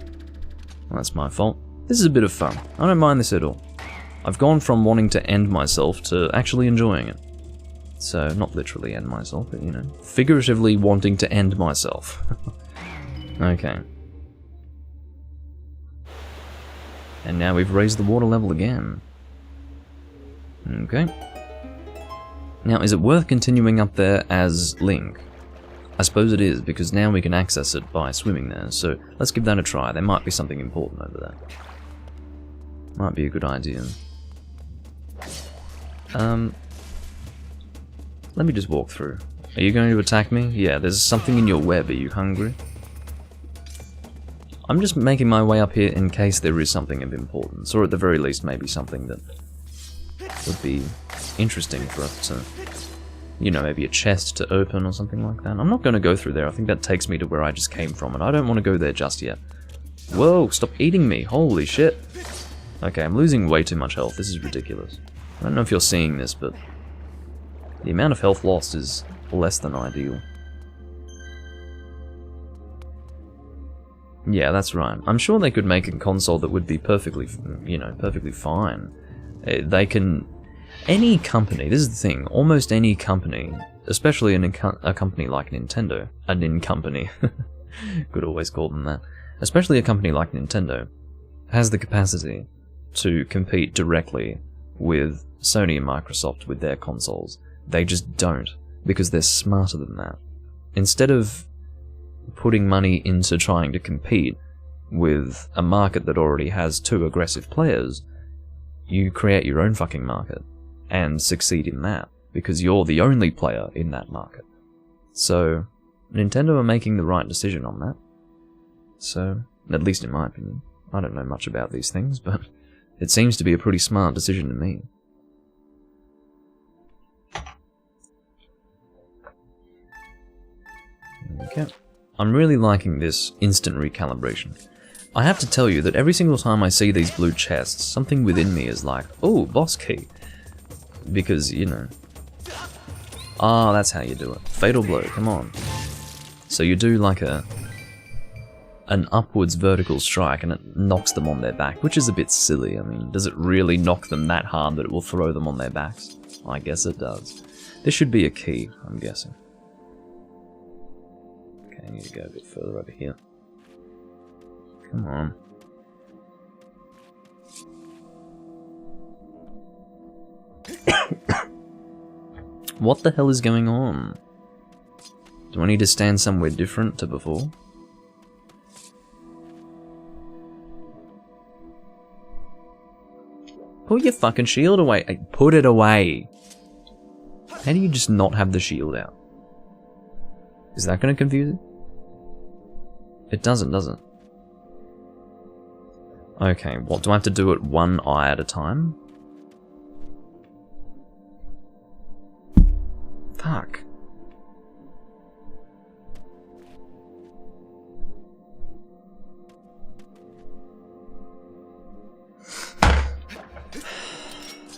Well, that's my fault. This is a bit of fun. I don't mind this at all. I've gone from wanting to end myself to actually enjoying it. So, not literally end myself, but, you know, figuratively wanting to end myself. Okay. And now we've raised the water level again. Okay. Now, is it worth continuing up there as Link? I suppose it is, because now we can access it by swimming there, so let's give that a try. There might be something important over there. Might be a good idea. Let me just walk through. Are you going to attack me? Yeah, there's something in your web. Are you hungry? I'm just making my way up here in case there is something of importance, or at the very least maybe something that would be interesting for us to, you know, maybe a chest to open or something like that. I'm not going to go through there. I think that takes me to where I just came from, and I don't want to go there just yet. Whoa, stop eating me. Holy shit. Okay, I'm losing way too much health. This is ridiculous. I don't know if you're seeing this, but the amount of health lost is less than ideal. Yeah, that's right. I'm sure they could make a console that would be perfectly, you know, perfectly fine. They can... Any company, this is the thing, almost any company, especially a company like Nintendo, a Nin company, could always call them that, especially a company like Nintendo, has the capacity to compete directly with Sony and Microsoft with their consoles. They just don't, because they're smarter than that. Instead of putting money into trying to compete with a market that already has two aggressive players, you create your own fucking market and succeed in that, because you're the only player in that market. So, Nintendo are making the right decision on that. So, at least in my opinion. I don't know much about these things, but it seems to be a pretty smart decision to me. Okay. I'm really liking this instant recalibration. I have to tell you that every single time I see these blue chests, something within me is like, oh, boss key. Because, you know... Ah, that's how you do it. Fatal blow, come on. So you do like an upwards vertical strike and it knocks them on their back, which is a bit silly. I mean, does it really knock them that hard that it will throw them on their backs? I guess it does. There should be a key, I'm guessing. Okay, I need to go a bit further over here. Come on. What the hell is going on? Do I need to stand somewhere different to before? Put your fucking shield away. Put it away. How do you just not have the shield out? Is that going to confuse it? It doesn't, does it? Okay, what, do I have to do it one eye at a time? Fuck.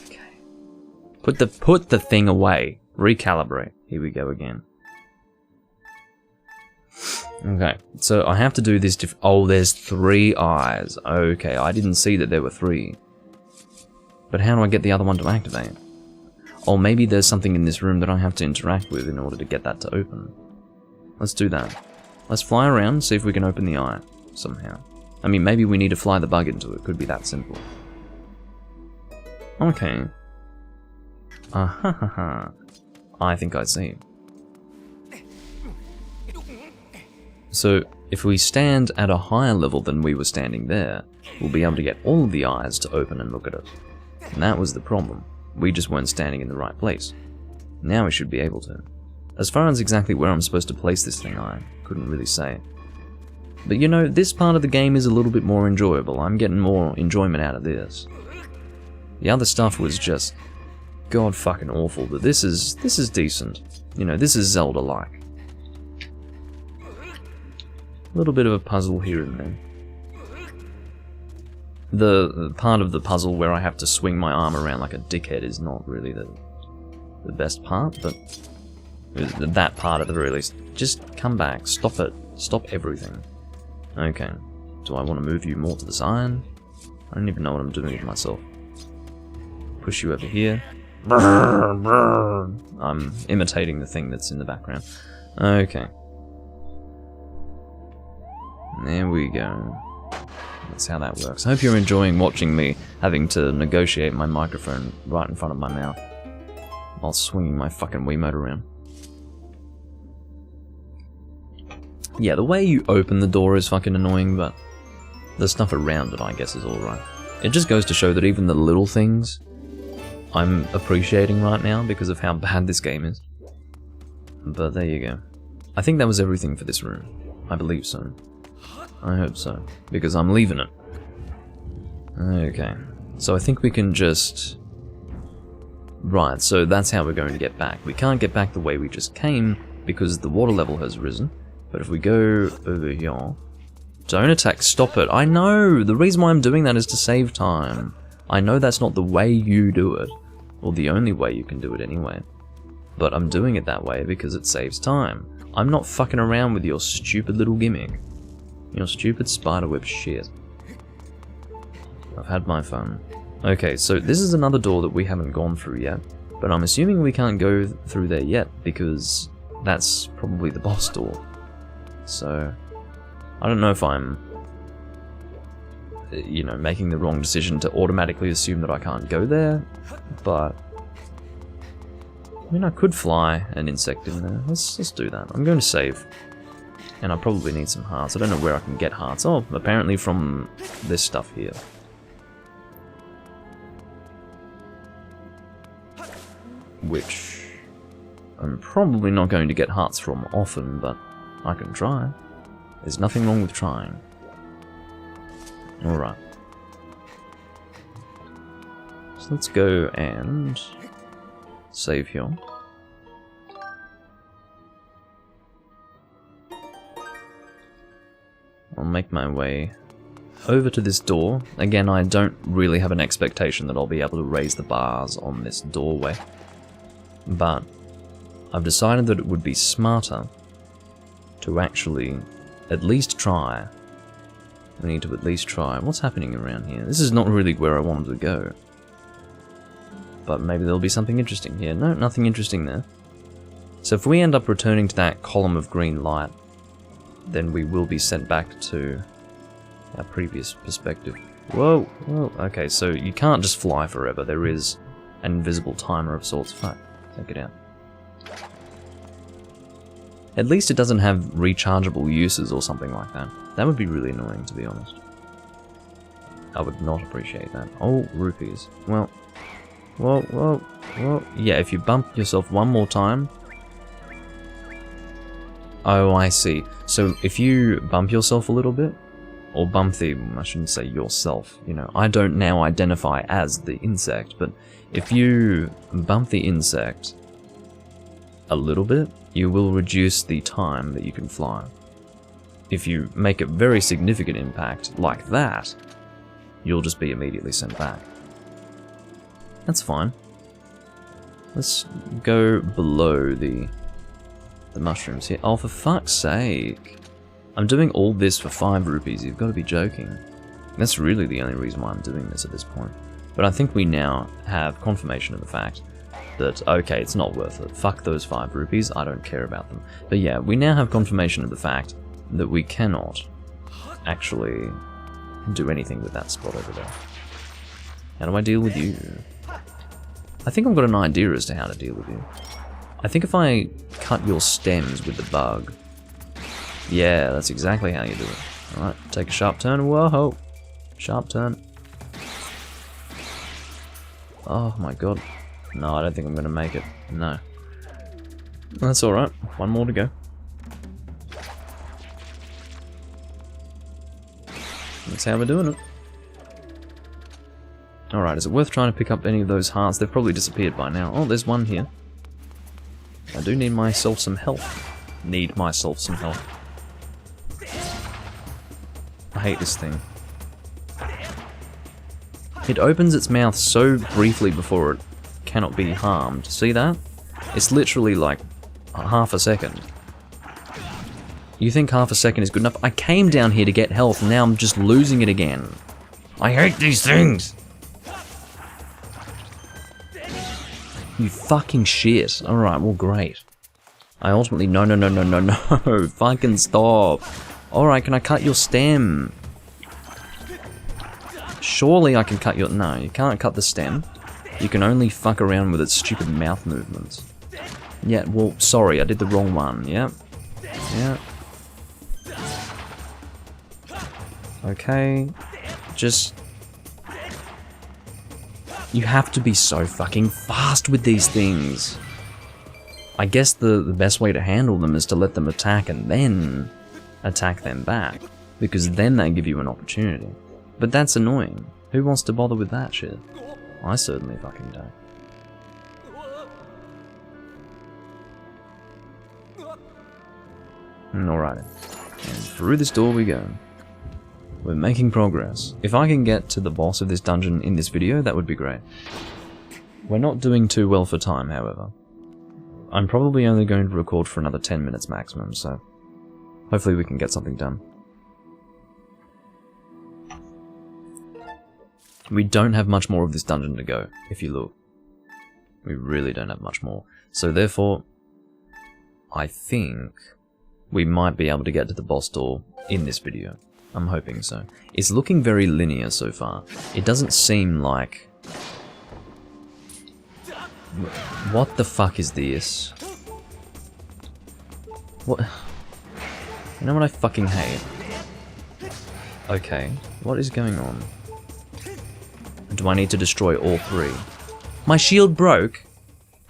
Okay. Put the thing away. Recalibrate. Here we go again. Okay, so I have to do this oh, there's 3 eyes. Okay, I didn't see that there were 3. But how do I get the other one to activate? Oh, maybe there's something in this room that I have to interact with in order to get that to open. Let's do that. Let's fly around and see if we can open the eye somehow. I mean, maybe we need to fly the bug into it. Could be that simple. Okay. Ah-ha-ha-ha. I think I see. So, if we stand at a higher level than we were standing there, we'll be able to get all of the eyes to open and look at us. And that was the problem. We just weren't standing in the right place. Now we should be able to. As far as exactly where I'm supposed to place this thing, I couldn't really say. But you know, this part of the game is a little bit more enjoyable. I'm getting more enjoyment out of this. The other stuff was just god fucking awful, but this is decent. You know, this is Zelda-like. A little bit of a puzzle here and there. The part of the puzzle where I have to swing my arm around like a dickhead is not really the best part, but That part at the very least. Just come back. Stop it. Stop everything. Okay. Do I want to move you more to the side? I don't even know what I'm doing with myself. Push you over here. I'm imitating the thing that's in the background. Okay. There we go. That's how that works. I hope you're enjoying watching me having to negotiate my microphone right in front of my mouth while swinging my fucking Wiimote around. Yeah, the way you open the door is fucking annoying, but the stuff around it, I guess, is alright. It just goes to show that even the little things I'm appreciating right now because of how bad this game is. But there you go. I think that was everything for this room. I believe so. I hope so, because I'm leaving it. Okay, so I think we can just... Right, so that's how we're going to get back. We can't get back the way we just came because the water level has risen. But if we go over here... Don't attack, stop it. I know! The reason why I'm doing that is to save time. I know that's not the way you do it, or the only way you can do it anyway. But I'm doing it that way because it saves time. I'm not fucking around with your stupid little gimmick. Your stupid spiderweb shit. I've had my fun. Okay, so this is another door that we haven't gone through yet, but I'm assuming we can't go through there yet because that's probably the boss door. So, I don't know if I'm, you know, making the wrong decision to automatically assume that I can't go there, but I mean, I could fly an insect in there. Let's do that. I'm going to save. And I probably need some hearts. I don't know where I can get hearts. Oh, apparently from this stuff here. Which I'm probably not going to get hearts from often, but I can try. There's nothing wrong with trying. Alright. So let's go and save here. I'll make my way over to this door. Again, I don't really have an expectation that I'll be able to raise the bars on this doorway. But I've decided that it would be smarter to actually at least try. We need to at least try. What's happening around here? This is not really where I wanted to go. But maybe there'll be something interesting here. No, nothing interesting there. So if we end up returning to that column of green light, then we will be sent back to our previous perspective. Whoa, whoa. Okay, so you can't just fly forever. There is an invisible timer of sorts. Fuck, take it out. At least it doesn't have rechargeable uses or something like that. That would be really annoying, to be honest. I would not appreciate that. Oh, rupees. Well, whoa, whoa, whoa. Yeah, if you bump yourself one more time... Oh, I see. So if you bump yourself a little bit, or bump the, I shouldn't say yourself, you know, I don't now identify as the insect, but if you bump the insect a little bit, you will reduce the time that you can fly. If you make a very significant impact like that, you'll just be immediately sent back. That's fine. Let's go below the mushrooms here. Oh, for fuck's sake. I'm doing all this for 5 rupees. You've got to be joking. That's really the only reason why I'm doing this at this point. But I think we now have confirmation of the fact that, okay, it's not worth it. Fuck those 5 rupees. I don't care about them. But yeah, we now have confirmation of the fact that we cannot actually do anything with that spot over there. How do I deal with you? I think I've got an idea as to how to deal with you. I think if I cut your stems with the bug... Yeah, that's exactly how you do it. Alright, take a sharp turn. Whoa! Sharp turn. Oh my god. No, I don't think I'm going to make it. No. That's alright. One more to go. That's how we're doing it. Alright, is it worth trying to pick up any of those hearts? They've probably disappeared by now. Oh, there's one here. I do need myself some help. Need myself some help. I hate this thing. It opens its mouth so briefly before it cannot be harmed. See that? It's literally like half a second. You think half a second is good enough? I came down here to get health, and now I'm just losing it again. I hate these things! You fucking shit. Alright, well, great. I ultimately... No. Fucking stop. Alright, can I cut your stem? Surely I can cut your... No, you can't cut the stem. You can only fuck around with its stupid mouth movements. Yeah, well, sorry, I did the wrong one. Yeah. Yeah. Okay. Just... You have to be so fucking fast with these things. I guess the best way to handle them is to let them attack and then attack them back. Because then they give you an opportunity. But that's annoying. Who wants to bother with that shit? I certainly fucking don't. Alright. And through this door we go. We're making progress. If I can get to the boss of this dungeon in this video, that would be great. We're not doing too well for time, however. I'm probably only going to record for another 10 minutes maximum, so hopefully we can get something done. We don't have much more of this dungeon to go, if you look. We really don't have much more. So therefore, I think we might be able to get to the boss door in this video. I'm hoping so. It's looking very linear so far. It doesn't seem like... What the fuck is this? What? You know what I fucking hate? Okay, what is going on? Do I need to destroy all three? My shield broke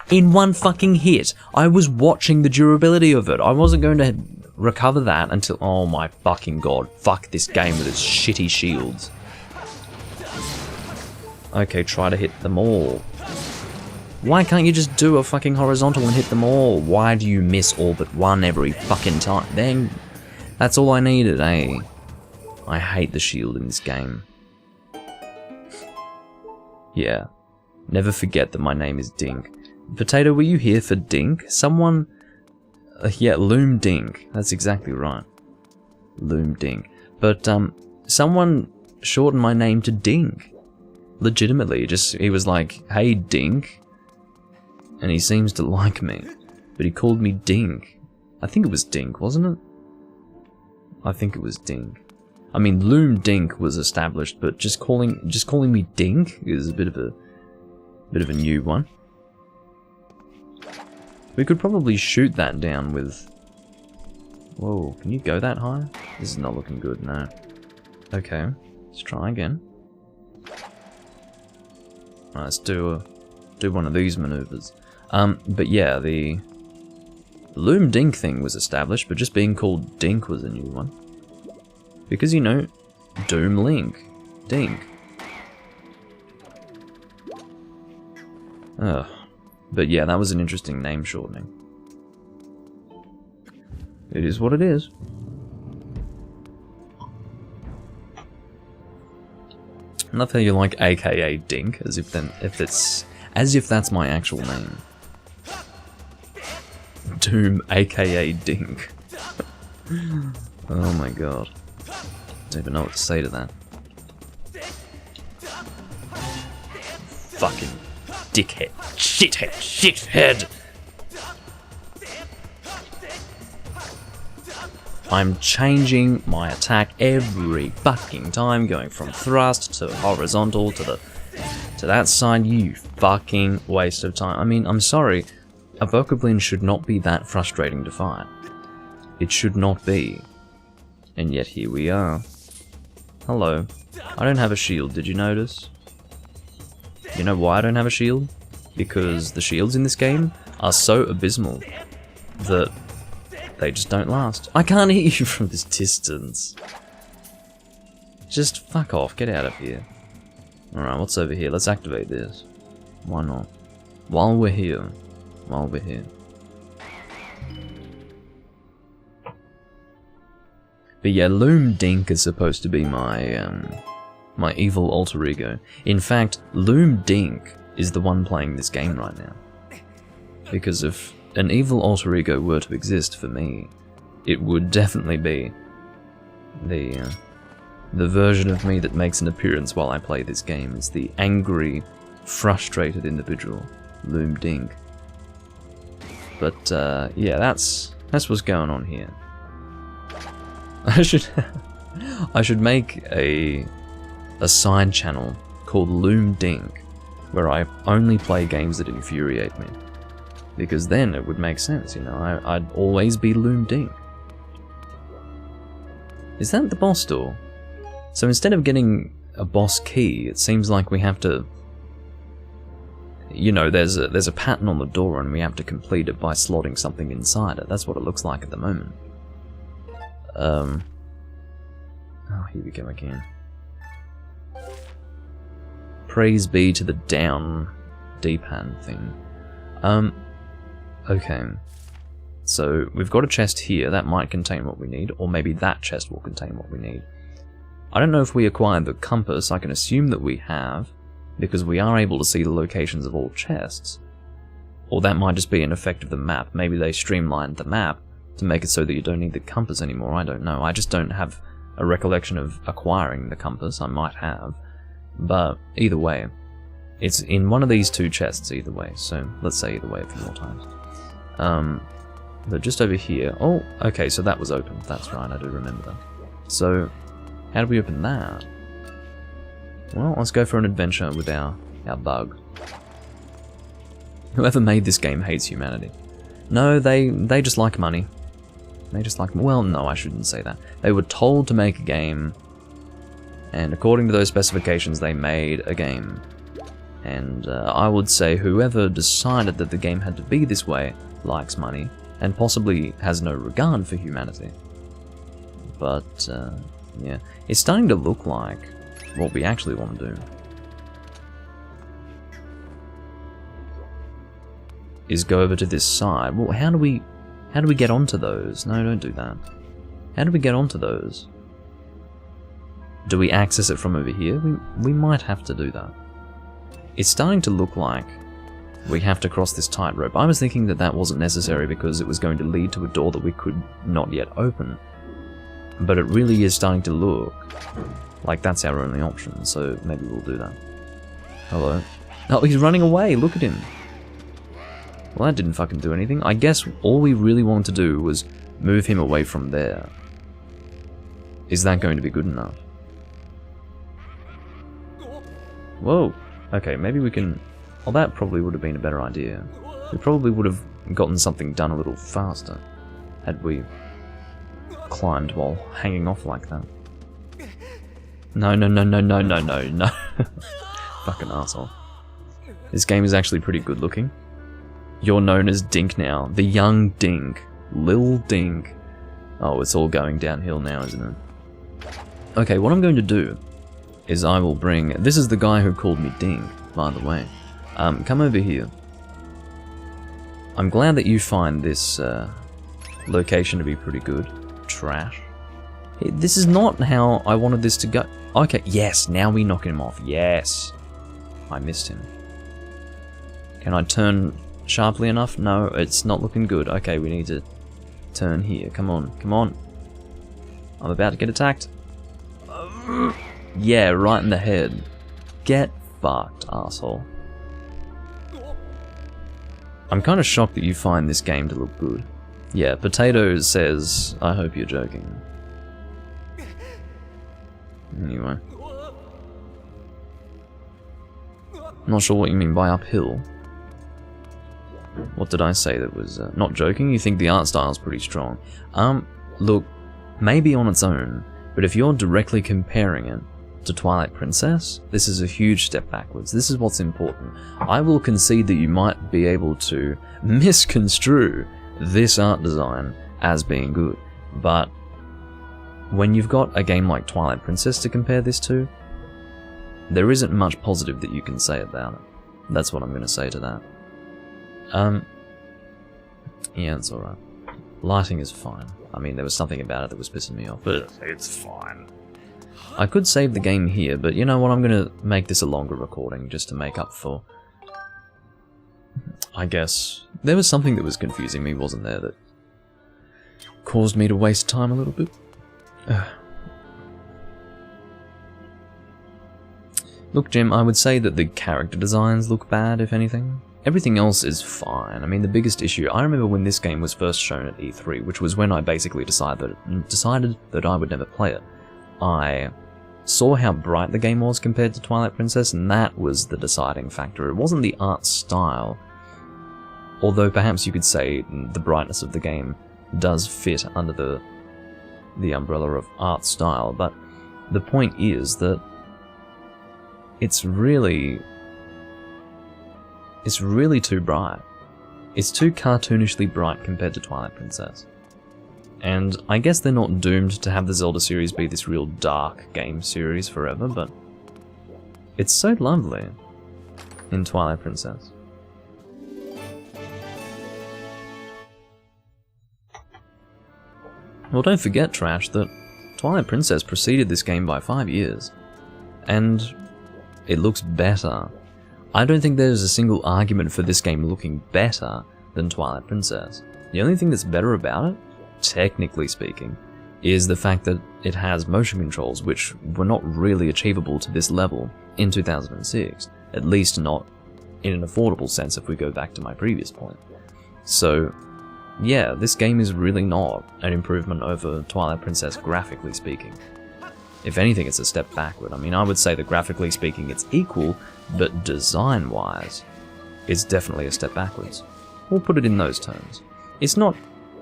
in one fucking hit. I was watching the durability of it. I wasn't going to recover that until... Oh my fucking god. Fuck this game with its shitty shields. Okay, try to hit them all. Why can't you just do a fucking horizontal and hit them all? Why do you miss all but one every fucking time? Then that's all I needed, eh? I hate the shield in this game. Yeah. Never forget that my name is Dink. Potato, were you here for Dink? Someone... yeah, Loom Dink. That's exactly right. Loom Dink. But, someone shortened my name to Dink. Legitimately. Just, he was like, hey, Dink. And he seems to like me. But he called me Dink. I think it was Dink, wasn't it? I think it was Dink. I mean, Loom Dink was established, but just calling me Dink is a bit of a new one. We could probably shoot that down with... Whoa, can you go that high? This is not looking good, no. Okay, let's try again. Right, let's do one of these maneuvers. But yeah, the Loom Dink thing was established, but just being called Dink was a new one. Because, you know, Doom Link. Dink. Ugh. But yeah, that was an interesting name shortening. It is what it is. I love how you like AKA Dink, as if that's my actual name. Doom AKA Dink. Oh my god. Don't even know what to say to that. Fucking dickhead. Shithead. I'm changing my attack every fucking time, going from thrust to horizontal to that side. You fucking waste of time. I mean, I'm sorry. A Bokoblin should not be that frustrating to fight. It should not be. And yet here we are. Hello. I don't have a shield, did you notice? You know why I don't have a shield? Because the shields in this game are so abysmal that they just don't last. I can't hit you from this distance. Just fuck off, get out of here. Alright, what's over here? Let's activate this. Why not? While we're here. But yeah, Loom Dink is supposed to be my evil alter ego. In fact, Loom Dink is the one playing this game right now. Because of an evil alter ego were to exist for me, it would definitely be the version of me that makes an appearance while I play this game. It's the angry, frustrated individual, Loom Dink. But yeah, that's what's going on here. I should make a side channel called Loom Dink, where I only play games that infuriate me. Because then it would make sense, you know, I'd always be Loom Dink. Is that the boss door? So instead of getting a boss key, it seems like we have to... You know, there's a pattern on the door and we have to complete it by slotting something inside it. That's what it looks like at the moment. Oh, here we go again. Praise be to the down D-pan thing. Okay. So, we've got a chest here, that might contain what we need, or maybe that chest will contain what we need. I don't know if we acquired the compass, I can assume that we have, because we are able to see the locations of all chests. Or that might just be an effect of the map, maybe they streamlined the map to make it so that you don't need the compass anymore, I don't know. I just don't have a recollection of acquiring the compass, I might have. But either way, it's in one of these two chests either way, so let's say either way a few more times. But just over here, oh, okay, so that was open, that's right, I do remember that. So, how do we open that? Well, let's go for an adventure with our bug. Whoever made this game hates humanity. No, they just like money. They just like, well, no, I shouldn't say that. They were told to make a game, and according to those specifications, they made a game. And I would say whoever decided that the game had to be this way likes money, and possibly has no regard for humanity. But, yeah, it's starting to look like what we actually want to do. Is go over to this side. Well, how do we get onto those? No, don't do that. How do we get onto those? Do we access it from over here? We might have to do that. It's starting to look like we have to cross this tightrope. I was thinking that that wasn't necessary because it was going to lead to a door that we could not yet open. But it really is starting to look like that's our only option, so maybe we'll do that. Hello. Oh, he's running away, look at him. Well, that didn't fucking do anything. I guess all we really wanted to do was move him away from there. Is that going to be good enough? Whoa. Okay, maybe we can... Well, that probably would have been a better idea. We probably would have gotten something done a little faster had we climbed while hanging off like that. No, no, no, no, no, no, no, no. Fucking asshole. This game is actually pretty good looking. You're known as Dink now. The young Dink. Lil Dink. Oh, it's all going downhill now, isn't it? Okay, what I'm going to do is I will bring... This is the guy who called me Dink, by the way. Come over here. I'm glad that you find this location to be pretty good. Trash. Hey, this is not how I wanted this to go. Okay, yes, now we knock him off. Yes. I missed him. Can I turn sharply enough? No, it's not looking good. Okay, we need to turn here. Come on, come on. I'm about to get attacked. Yeah, right in the head. Get fucked, asshole. I'm kind of shocked that you find this game to look good. Yeah, Potatoes says, I hope you're joking. Anyway. Not sure what you mean by uphill. What did I say that was not joking? You think the art style's pretty strong. Look, maybe on its own, but if you're directly comparing it to Twilight Princess, this is a huge step backwards. This is what's important. I will concede that you might be able to misconstrue this art design as being good, but when you've got a game like Twilight Princess to compare this to, there isn't much positive that you can say about it. That's what I'm going to say to that. Yeah, it's alright. Lighting is fine. I mean, there was something about it that was pissing me off, but it's fine. I could save the game here, but you know what, I'm going to make this a longer recording just to make up for... I guess there was something that was confusing me, wasn't there, that caused me to waste time a little bit. Look, Jim, I would say that the character designs look bad, if anything. Everything else is fine. I mean, the biggest issue, I remember when this game was first shown at E3, which was when I basically decided that I would never play it. I saw how bright the game was compared to Twilight Princess, and that was the deciding factor. It wasn't the art style, although perhaps you could say the brightness of the game does fit under the umbrella of art style, but the point is that it's really too bright. It's too cartoonishly bright compared to Twilight Princess. And I guess they're not doomed to have the Zelda series be this real dark game series forever, but it's so lovely in Twilight Princess. Well, don't forget, Trash, that Twilight Princess preceded this game by 5 years. And it looks better. I don't think there's a single argument for this game looking better than Twilight Princess. The only thing that's better about it, technically speaking, is the fact that it has motion controls which were not really achievable to this level in 2006. At least not in an affordable sense if we go back to my previous point. So, yeah, this game is really not an improvement over Twilight Princess graphically speaking. If anything, it's a step backward. I mean, I would say that graphically speaking it's equal, but design-wise, it's definitely a step backwards. We'll put it in those terms. It's not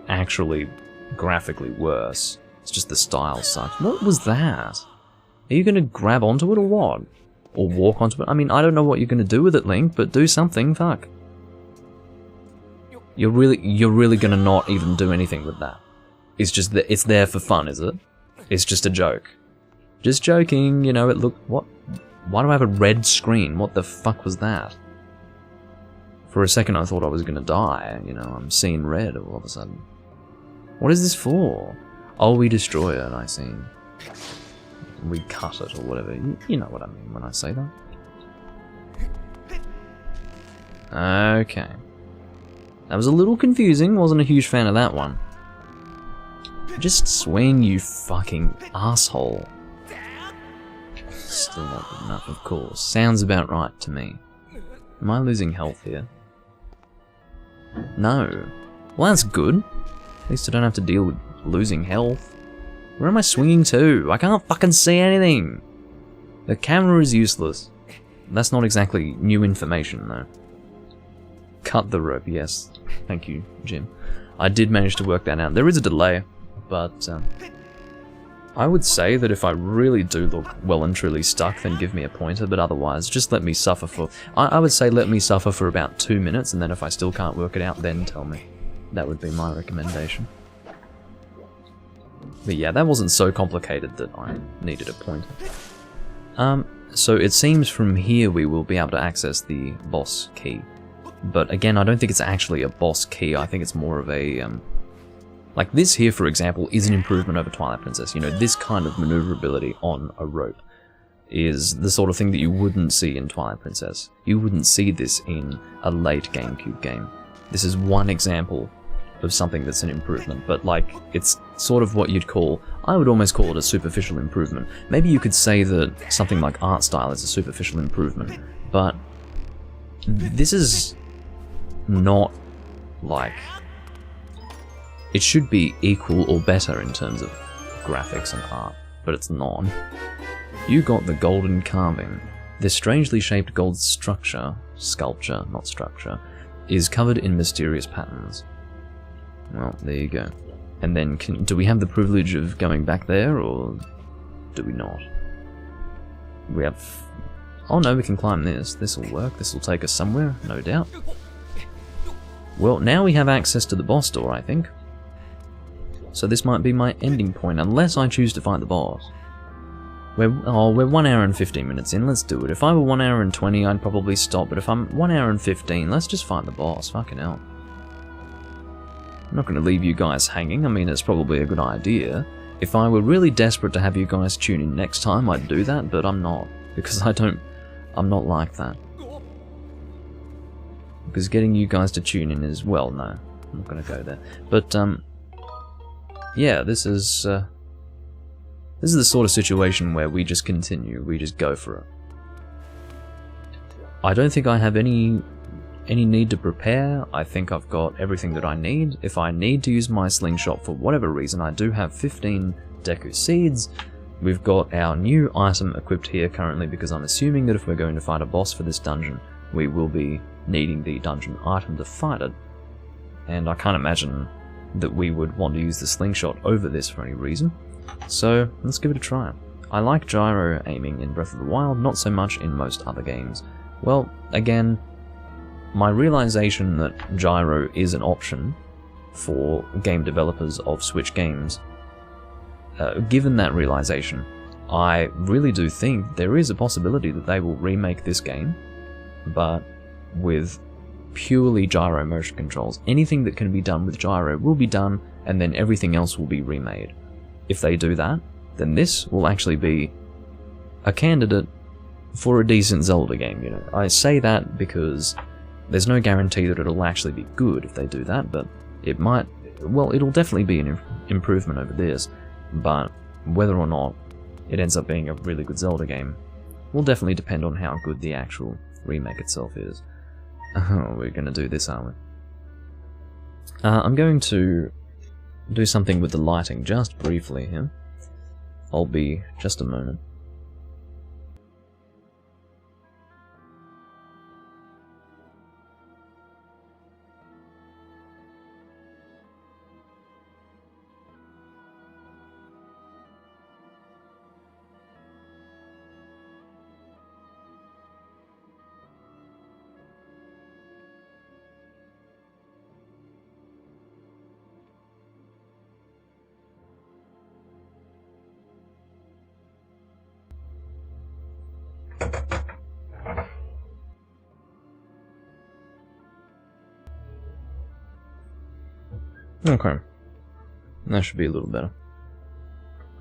actually graphically worse, it's just the style sucks. What was that? Are you gonna grab onto it or what? Or walk onto it? I mean, I don't know what you're gonna do with it, Link, but do something, fuck. You're really gonna not even do anything with that. It's just that it's there for fun, is it? It's just a joke. Just joking, you know, it looked... What? Why do I have a red screen? What the fuck was that? For a second I thought I was gonna die, you know, I'm seeing red all of a sudden. What is this for? Oh, we destroy it, I see. We cut it or whatever. You know what I mean when I say that. Okay. That was a little confusing, wasn't a huge fan of that one. Just swing, you fucking asshole. Still not good enough, of course. Sounds about right to me. Am I losing health here? No. Well, that's good. At least I don't have to deal with losing health. Where am I swinging to? I can't fucking see anything! The camera is useless. That's not exactly new information, though. Cut the rope, yes. Thank you, Jim. I did manage to work that out. There is a delay, but I would say that if I really do look well and truly stuck, then give me a pointer, but otherwise, just let me suffer for... I would say let me suffer for about 2 minutes, and then if I still can't work it out, then tell me. That would be my recommendation. But yeah, that wasn't so complicated that I needed a pointer. So it seems from here we will be able to access the boss key. But again, I don't think it's actually a boss key, I think it's more of a... Like this here, for example, is an improvement over Twilight Princess. You know, this kind of maneuverability on a rope is the sort of thing that you wouldn't see in Twilight Princess. You wouldn't see this in a late GameCube game. This is one example of something that's an improvement, but like, it's sort of what you'd call, I would almost call it a superficial improvement. Maybe you could say that something like art style is a superficial improvement, but this is not like... It should be equal or better in terms of graphics and art, but it's not. You got the golden carving. This strangely shaped gold sculpture, not structure, is covered in mysterious patterns. Well, there you go. And then, do we have the privilege of going back there, or do we not? We have... Oh no, we can climb this. This'll work. This'll take us somewhere, no doubt. Well, now we have access to the boss door, I think. So this might be my ending point, unless I choose to fight the boss. We're 1 hour and 15 minutes in, let's do it. If I were 1 hour and 20, I'd probably stop, but if I'm 1 hour and 15, let's just fight the boss, fucking hell. I'm not going to leave you guys hanging, I mean, it's probably a good idea. If I were really desperate to have you guys tune in next time, I'd do that, but I'm not. Because I'm not like that. Because getting you guys to tune in is, well, no, I'm not going to go there. But, yeah, this is the sort of situation where we just continue, we just go for it. I don't think I have any need to prepare. I think I've got everything that I need. If I need to use my slingshot for whatever reason, I do have 15 Deku Seeds. We've got our new item equipped here currently because I'm assuming that if we're going to fight a boss for this dungeon, we will be needing the dungeon item to fight it. And I can't imagine that we would want to use the slingshot over this for any reason. So let's give it a try. I like gyro aiming in Breath of the Wild, not so much in most other games. Well, again, my realization that gyro is an option for game developers of Switch games, given that realization, I really do think there is a possibility that they will remake this game, but with purely gyro motion controls. Anything that can be done with gyro will be done, and then everything else will be remade. If they do that, then this will actually be a candidate for a decent Zelda game, you know. I say that because there's no guarantee that it'll actually be good if they do that, but it might, well, it'll definitely be an improvement over this, but whether or not it ends up being a really good Zelda game will definitely depend on how good the actual remake itself is. Oh, we're going to do this, aren't we? I'm going to do something with the lighting just briefly here. I'll be just a moment. Okay, that should be a little better.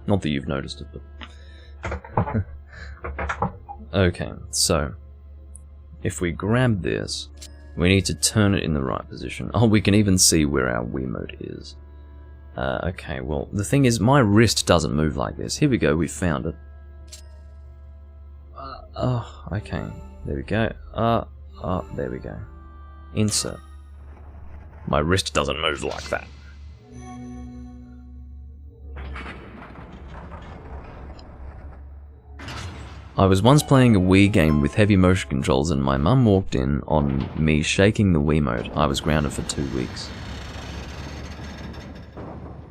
Not that you've noticed it, but... Okay, so, if we grab this, we need to turn it in the right position. Oh, we can even see where our Wiimote is. Okay, well, the thing is, my wrist doesn't move like this. Here we go, we found it. Oh, okay, there we go. There we go. Insert. My wrist doesn't move like that. I was once playing a Wii game with heavy motion controls and my mum walked in on me shaking the Wiimote. I was grounded for 2 weeks.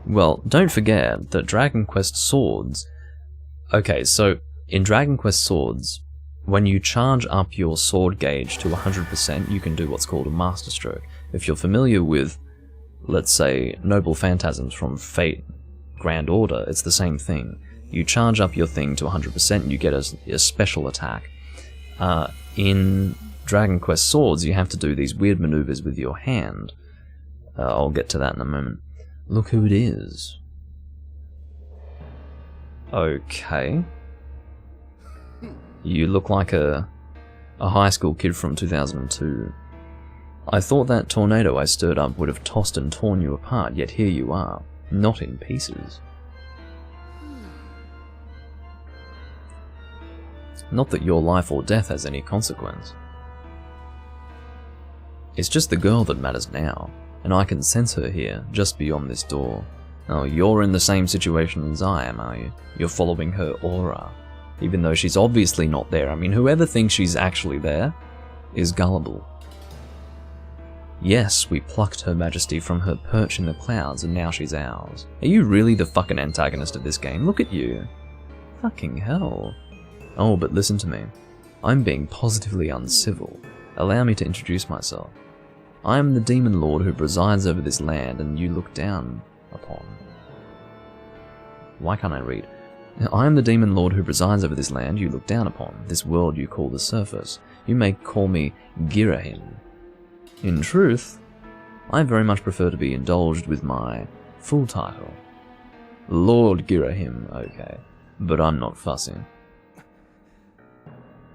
Well, don't forget that Dragon Quest Swords... Okay, so in Dragon Quest Swords, when you charge up your sword gauge to 100%, you can do what's called a Master Stroke. If you're familiar with, let's say, Noble Phantasms from Fate Grand Order, it's the same thing. You charge up your thing to 100% and you get a special attack. In Dragon Quest Swords, you have to do these weird maneuvers with your hand. I'll get to that in a moment. Look who it is. Okay. You look like a high school kid from 2002. I thought that tornado I stirred up would have tossed and torn you apart, yet here you are, not in pieces. Not that your life or death has any consequence. It's just the girl that matters now, and I can sense her here, just beyond this door. Oh, you're in the same situation as I am, are you? You're following her aura, even though she's obviously not there. I mean, whoever thinks she's actually there is gullible. Yes, we plucked Her Majesty from her perch in the clouds, and now she's ours. Are you really the fucking antagonist of this game? Look at you. Fucking hell. Oh, but listen to me. I'm being positively uncivil. Allow me to introduce myself. I am the Demon Lord who presides over this land and you look down upon. Why can't I read? I am the Demon Lord who presides over this land you look down upon, this world you call the surface. You may call me Ghirahim. In truth, I very much prefer to be indulged with my full title. Lord Ghirahim, okay, but I'm not fussy.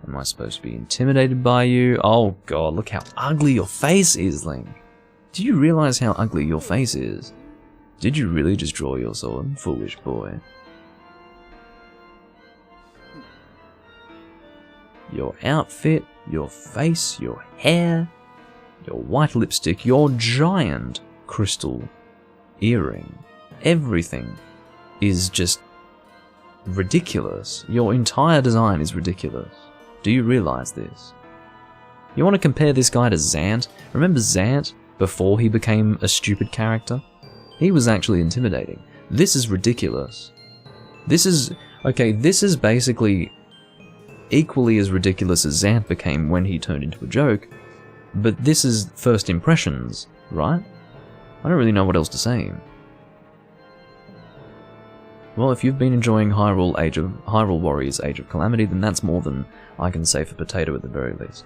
Am I supposed to be intimidated by you? Oh god, look how ugly your face is, Link. Do you realize how ugly your face is? Did you really just draw your sword? Foolish boy. Your outfit, your face, your hair, your white lipstick, your giant crystal earring. Everything is just ridiculous. Your entire design is ridiculous. Do you realize this? You want to compare this guy to Zant? Remember Zant before he became a stupid character? He was actually intimidating. This is ridiculous. This is basically equally as ridiculous as Zant became when he turned into a joke, but this is first impressions, right? I don't really know what else to say. Well, if you've been enjoying Hyrule Warriors Age of Calamity, then that's more than I can say for Potato at the very least.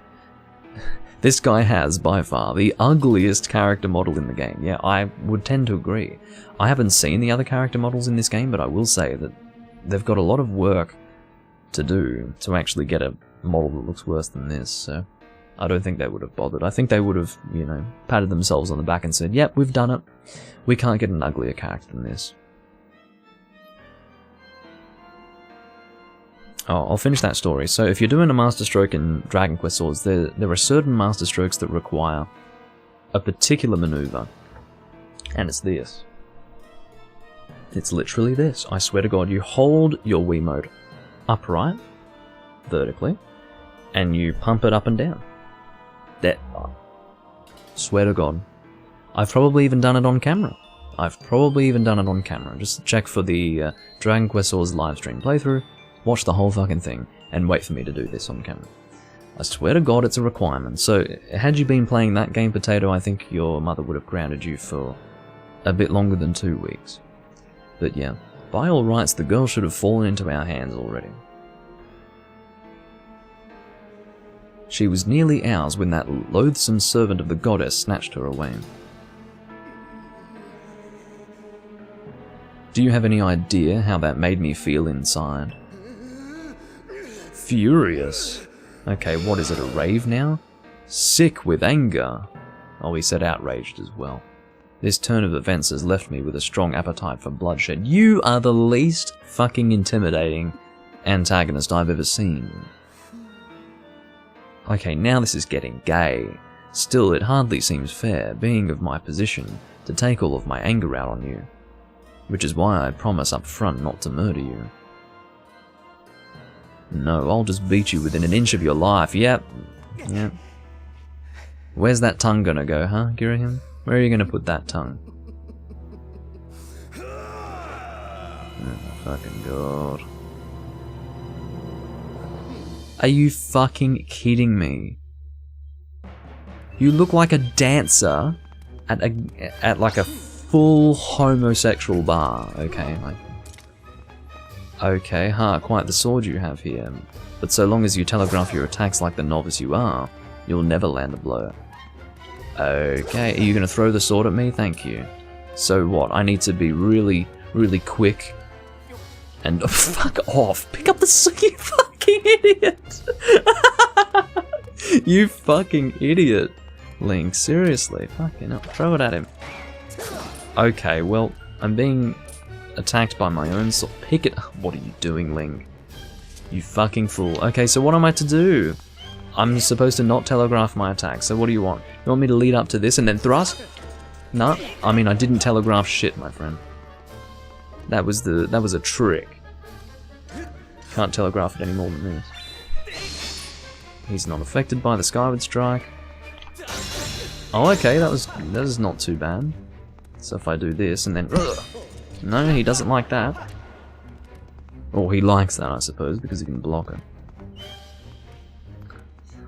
This guy has, by far, the ugliest character model in the game. Yeah, I would tend to agree. I haven't seen the other character models in this game, but I will say that they've got a lot of work to do to actually get a model that looks worse than this, so I don't think they would have bothered. I think they would have, you know, patted themselves on the back and said, yep, we've done it. We can't get an uglier character than this. Oh, I'll finish that story. So if you're doing a Master Stroke in Dragon Quest Swords, there are certain Master Strokes that require a particular maneuver. And it's this. It's literally this. I swear to God, you hold your Wiimote upright, vertically, and you pump it up and down. That, swear to God. I've probably even done it on camera. Just check for the Dragon Quest Swords livestream playthrough. Watch the whole fucking thing, and wait for me to do this on camera. I swear to God it's a requirement. So, had you been playing that game, Potato, I think your mother would have grounded you for a bit longer than 2 weeks. But yeah, by all rights, the girl should have fallen into our hands already. She was nearly ours when that loathsome servant of the goddess snatched her away. Do you have any idea how that made me feel inside? Furious. Okay, what is it, a rave now? Sick with anger. Oh, he said outraged as well. This turn of events has left me with a strong appetite for bloodshed. You are the least fucking intimidating antagonist I've ever seen. Okay, now this is getting gay. Still, it hardly seems fair, being of my position, to take all of my anger out on you. Which is why I promise up front not to murder you. No, I'll just beat you within an inch of your life. Yep. Where's that tongue gonna go, huh, Ghirahim? Where are you gonna put that tongue? Oh, fucking God. Are you fucking kidding me? You look like a dancer at like a full homosexual bar, okay? Like, okay, quite the sword you have here. But so long as you telegraph your attacks like the novice you are, you'll never land a blow. Okay, are you gonna throw the sword at me? Thank you. So what, I need to be really, really quick and fuck off. Pick up the sword, you fucking idiot! You fucking idiot, Link, seriously, fucking hell, throw it at him. Okay, well, I'm being attacked by my own sword. Pick it. What are you doing, Link? You fucking fool. Okay, so what am I to do? I'm supposed to not telegraph my attack, so what do you want? You want me to lead up to this and then thrust? No, I mean, I didn't telegraph shit, my friend. That was a trick. Can't telegraph it any more than this. He's not affected by the Skyward Strike. Oh, okay, that is not too bad. So if I do this and then... No, he doesn't like that. Or he likes that, I suppose, because he can block it.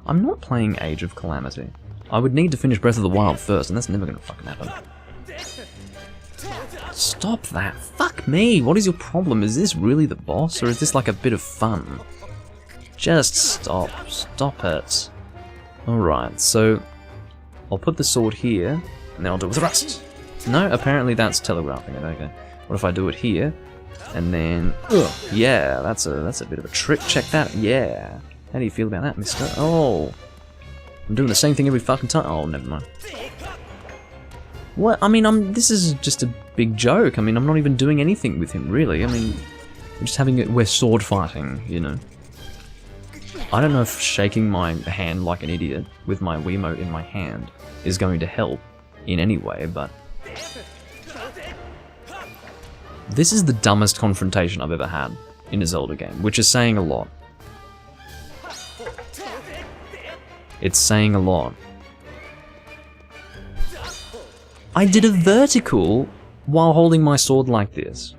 I'm not playing Age of Calamity. I would need to finish Breath of the Wild first, and that's never gonna fucking happen. Stop that! Fuck me! What is your problem? Is this really the boss, or is this like a bit of fun? Just stop. Stop it. Alright, so... I'll put the sword here, and then I'll do a thrust! No, apparently that's telegraphing it, okay. What if I do it here, and then... Ugh, yeah, that's a bit of a trick. Check that, yeah. How do you feel about that, mister? Oh! I'm doing the same thing every fucking time. Oh, never mind. What? I mean, this is just a big joke. I mean, I'm not even doing anything with him, really. I mean, we're just having it. We're sword fighting, you know. I don't know if shaking my hand like an idiot with my Wiimote in my hand is going to help in any way, but this is the dumbest confrontation I've ever had in a Zelda game, which is saying a lot. It's saying a lot. I did a vertical while holding my sword like this.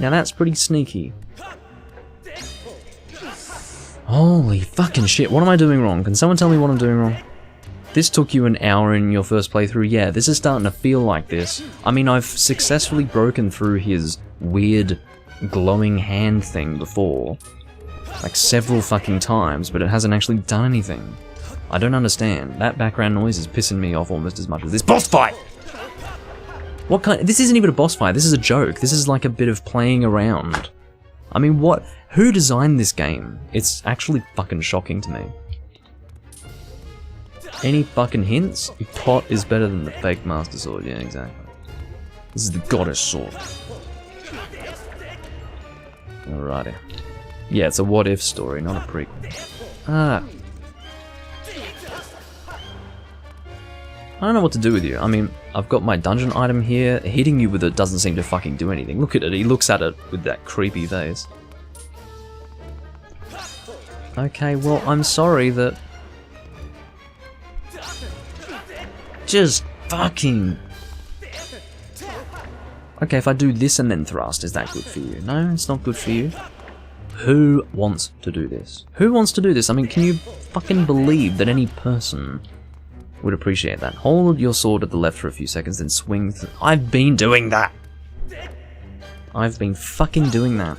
Now that's pretty sneaky. Holy fucking shit, what am I doing wrong? Can someone tell me what I'm doing wrong? This took you an hour in your first playthrough? Yeah, this is starting to feel like this. I mean, I've successfully broken through his weird glowing hand thing before. Like several fucking times, but it hasn't actually done anything. I don't understand. That background noise is pissing me off almost as much as this boss fight! What kind? This isn't even a boss fight, this is a joke. This is like a bit of playing around. I mean, what? Who designed this game? It's actually fucking shocking to me. Any fucking hints? Pot is better than the fake Master Sword, yeah, exactly. This is the Goddess Sword. Alrighty. Yeah, it's a what-if story, not a prequel. Ah. I don't know what to do with you. I mean, I've got my dungeon item here. Hitting you with it doesn't seem to fucking do anything. Look at it, he looks at it with that creepy face. Okay, well, I'm sorry that... Just fucking... Okay, if I do this and then thrust, is that good for you? No, it's not good for you. Who wants to do this? Who wants to do this? I mean, can you fucking believe that any person would appreciate that? Hold your sword at the left for a few seconds, then swing. I've been doing that! I've been fucking doing that.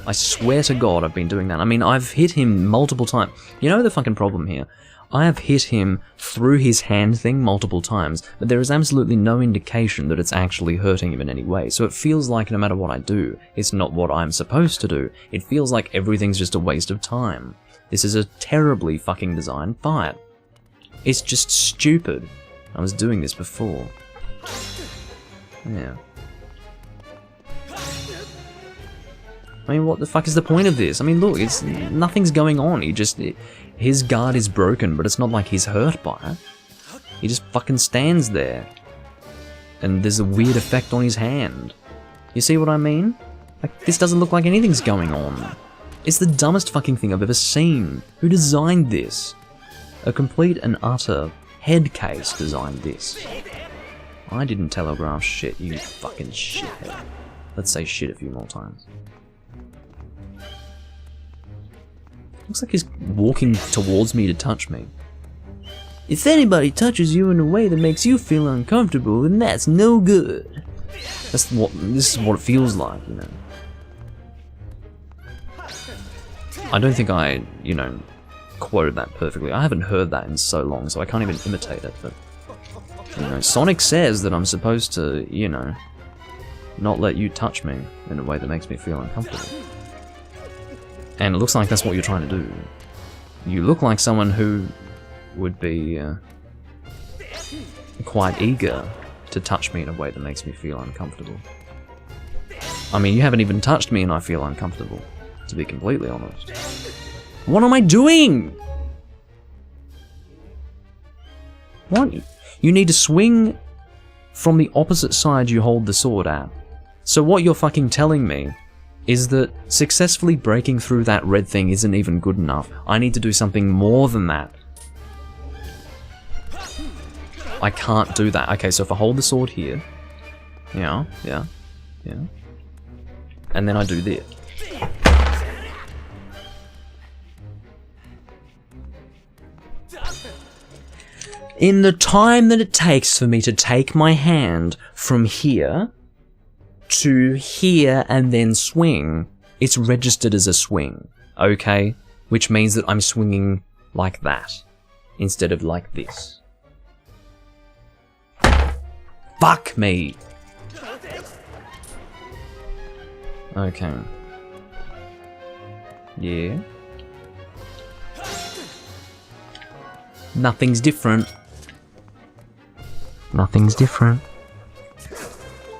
I swear to God I've been doing that. I mean, I've hit him multiple times. You know the fucking problem here? I have hit him through his hand thing multiple times, but there is absolutely no indication that it's actually hurting him in any way. So it feels like no matter what I do, it's not what I'm supposed to do. It feels like everything's just a waste of time. This is a terribly fucking designed fight. It's just stupid. I was doing this before. Yeah. I mean, what the fuck is the point of this? I mean, look, it's nothing's going on. His guard is broken, but it's not like he's hurt by it. He just fucking stands there. And there's a weird effect on his hand. You see what I mean? Like, this doesn't look like anything's going on. It's the dumbest fucking thing I've ever seen. Who designed this? A complete and utter head case designed this. I didn't telegraph shit, you fucking shithead. Let's say shit a few more times. Looks like he's walking towards me to touch me. If anybody touches you in a way that makes you feel uncomfortable, then that's no good. This is what it feels like, you know. I don't think I, you know, quoted that perfectly. I haven't heard that in so long, so I can't even imitate it, but... You know, Sonic says that I'm supposed to, you know, not let you touch me in a way that makes me feel uncomfortable. And it looks like that's what you're trying to do. You look like someone who would be quite eager to touch me in a way that makes me feel uncomfortable. I mean, you haven't even touched me and I feel uncomfortable, to be completely honest. What am I doing? What? You need to swing from the opposite side you hold the sword at. So what you're fucking telling me is that successfully breaking through that red thing isn't even good enough. I need to do something more than that. I can't do that. Okay, so if I hold the sword here, yeah, and then I do this. In the time that it takes for me to take my hand from here to here and then swing, it's registered as a swing, okay? Which means that I'm swinging like that, instead of like this. Fuck me! Okay. Yeah. Nothing's different. Nothing's different.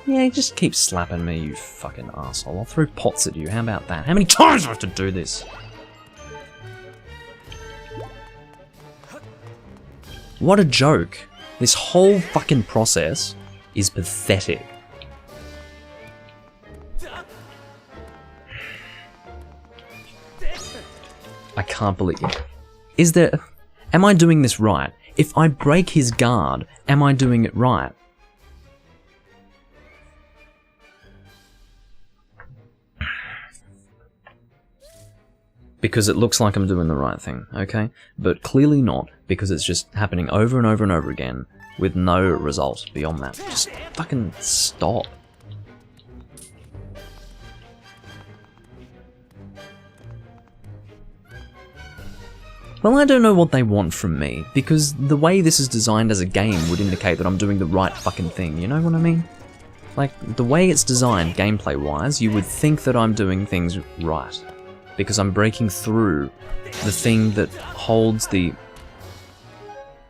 Yeah, just keep slapping me, you fucking asshole. I'll throw pots at you, how about that? How many times do I have to do this? What a joke. This whole fucking process is pathetic. I can't believe it. Is there... Am I doing this right? If I break his guard, am I doing it right? Because it looks like I'm doing the right thing, okay? But clearly not, because it's just happening over and over and over again with no result beyond that. Just fucking stop. Well, I don't know what they want from me, because the way this is designed as a game would indicate that I'm doing the right fucking thing, you know what I mean? Like, the way it's designed, gameplay-wise, you would think that I'm doing things right. Because I'm breaking through the thing that holds the...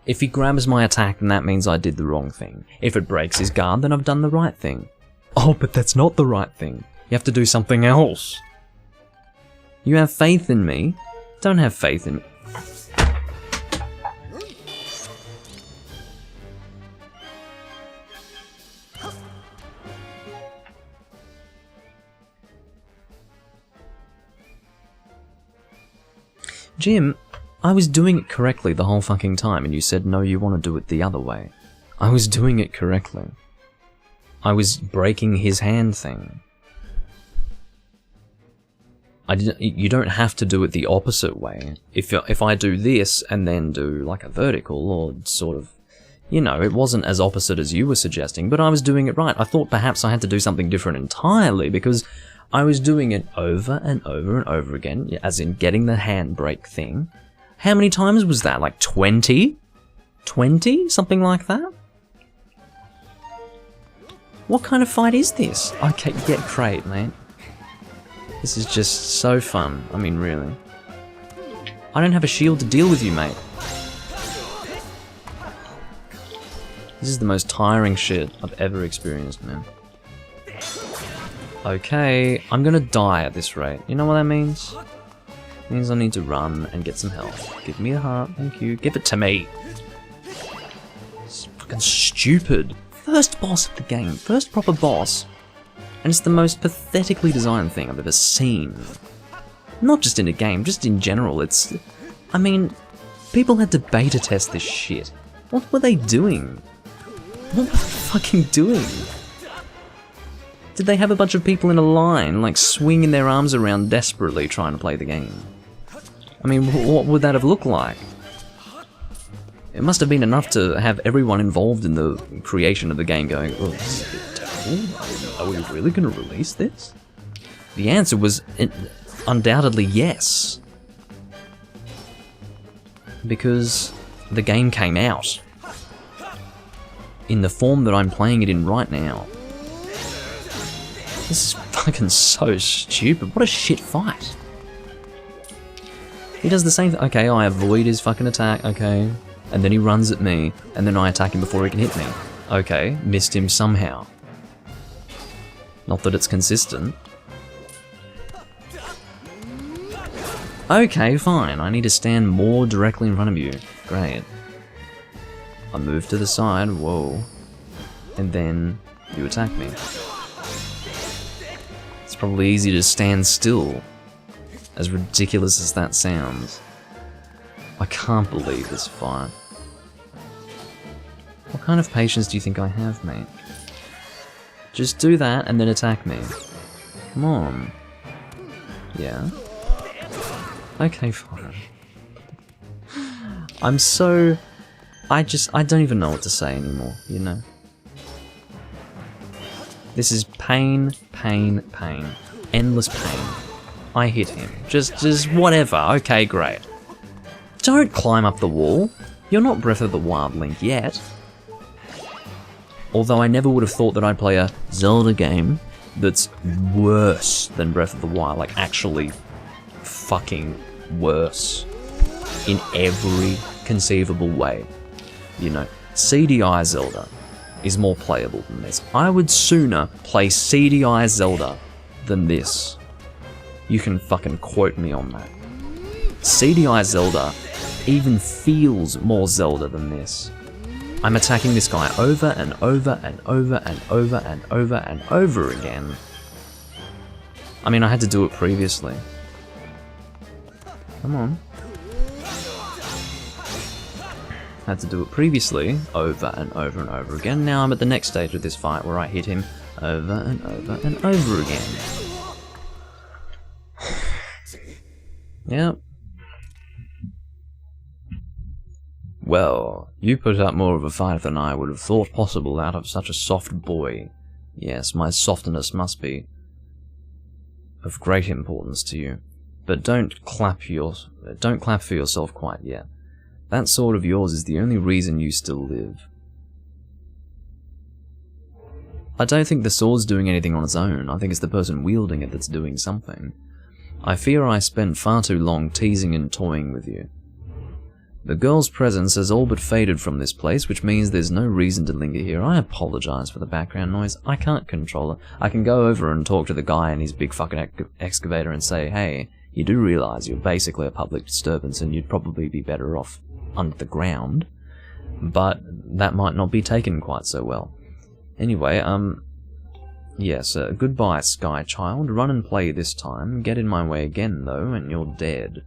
If he grabs my attack, then that means I did the wrong thing. If it breaks his guard, then I've done the right thing. Oh, but that's not the right thing. You have to do something else. You have faith in me. Don't have faith in me. Jim, I was doing it correctly the whole fucking time, and you said, no, you want to do it the other way. I was doing it correctly. I was breaking his hand thing. You don't have to do it the opposite way. If I do this, and then do, like, a vertical, or sort of... You know, it wasn't as opposite as you were suggesting, but I was doing it right. I thought perhaps I had to do something different entirely, because... I was doing it over and over and over again, as in getting the handbrake thing. How many times was that? Like 20? 20? Something like that? What kind of fight is this? Okay, get great, mate. This is just so fun. I mean, really. I don't have a shield to deal with you, mate. This is the most tiring shit I've ever experienced, man. Okay, I'm gonna die at this rate. You know what that means? It means I need to run and get some health. Give me a heart, thank you. Give it to me! It's fucking stupid. First boss of the game, first proper boss. And it's the most pathetically designed thing I've ever seen. Not just in a game, just in general, it's... I mean, people had to beta test this shit. What were they doing? What were they fucking doing? Did they have a bunch of people in a line, like, swinging their arms around desperately trying to play the game? I mean, what would that have looked like? It must have been enough to have everyone involved in the creation of the game going, oh, this is a bit terrible. Are we really going to release this? The answer was undoubtedly yes. Because the game came out. In the form that I'm playing it in right now. This is fucking so stupid. What a shit fight. He does the same thing. Okay, I avoid his fucking attack. Okay. And then he runs at me. And then I attack him before he can hit me. Okay. Missed him somehow. Not that it's consistent. Okay, fine. I need to stand more directly in front of you. Great. I move to the side. Whoa. And then you attack me. It's probably easy to stand still, as ridiculous as that sounds. I can't believe this fight. What kind of patience do you think I have, mate? Just do that and then attack me. Come on. Yeah? Okay, fine. I'm so... I don't even know what to say anymore, you know? This is pain, pain, pain. Endless pain. I hit him. Just whatever. Okay, great. Don't climb up the wall. You're not Breath of the Wild Link yet. Although I never would have thought that I'd play a Zelda game that's worse than Breath of the Wild. Like, actually fucking worse. In every conceivable way. You know, CDI Zelda is more playable than this. I would sooner play CDI Zelda than this. You can fucking quote me on that. CDI Zelda even feels more Zelda than this. I'm attacking this guy over and over and over and over and over and over again. I mean, I had to do it previously. Come on. Had to do it previously, over and over and over again. Now I'm at the next stage of this fight where I hit him over and over and over again. Yep. Well, you put up more of a fight than I would have thought possible out of such a soft boy. Yes, my softness must be of great importance to you. But don't clap for yourself quite yet. That sword of yours is the only reason you still live. I don't think the sword's doing anything on its own. I think it's the person wielding it that's doing something. I fear I spent far too long teasing and toying with you. The girl's presence has all but faded from this place, which means there's no reason to linger here. I apologize for the background noise. I can't control it. I can go over and talk to the guy in his big fucking excavator and say, hey, you do realize you're basically a public disturbance and you'd probably be better off under the ground. But that might not be taken quite so well. Anyway, yes, goodbye, Sky Child. Run and play this time. Get in my way again, though, and you're dead.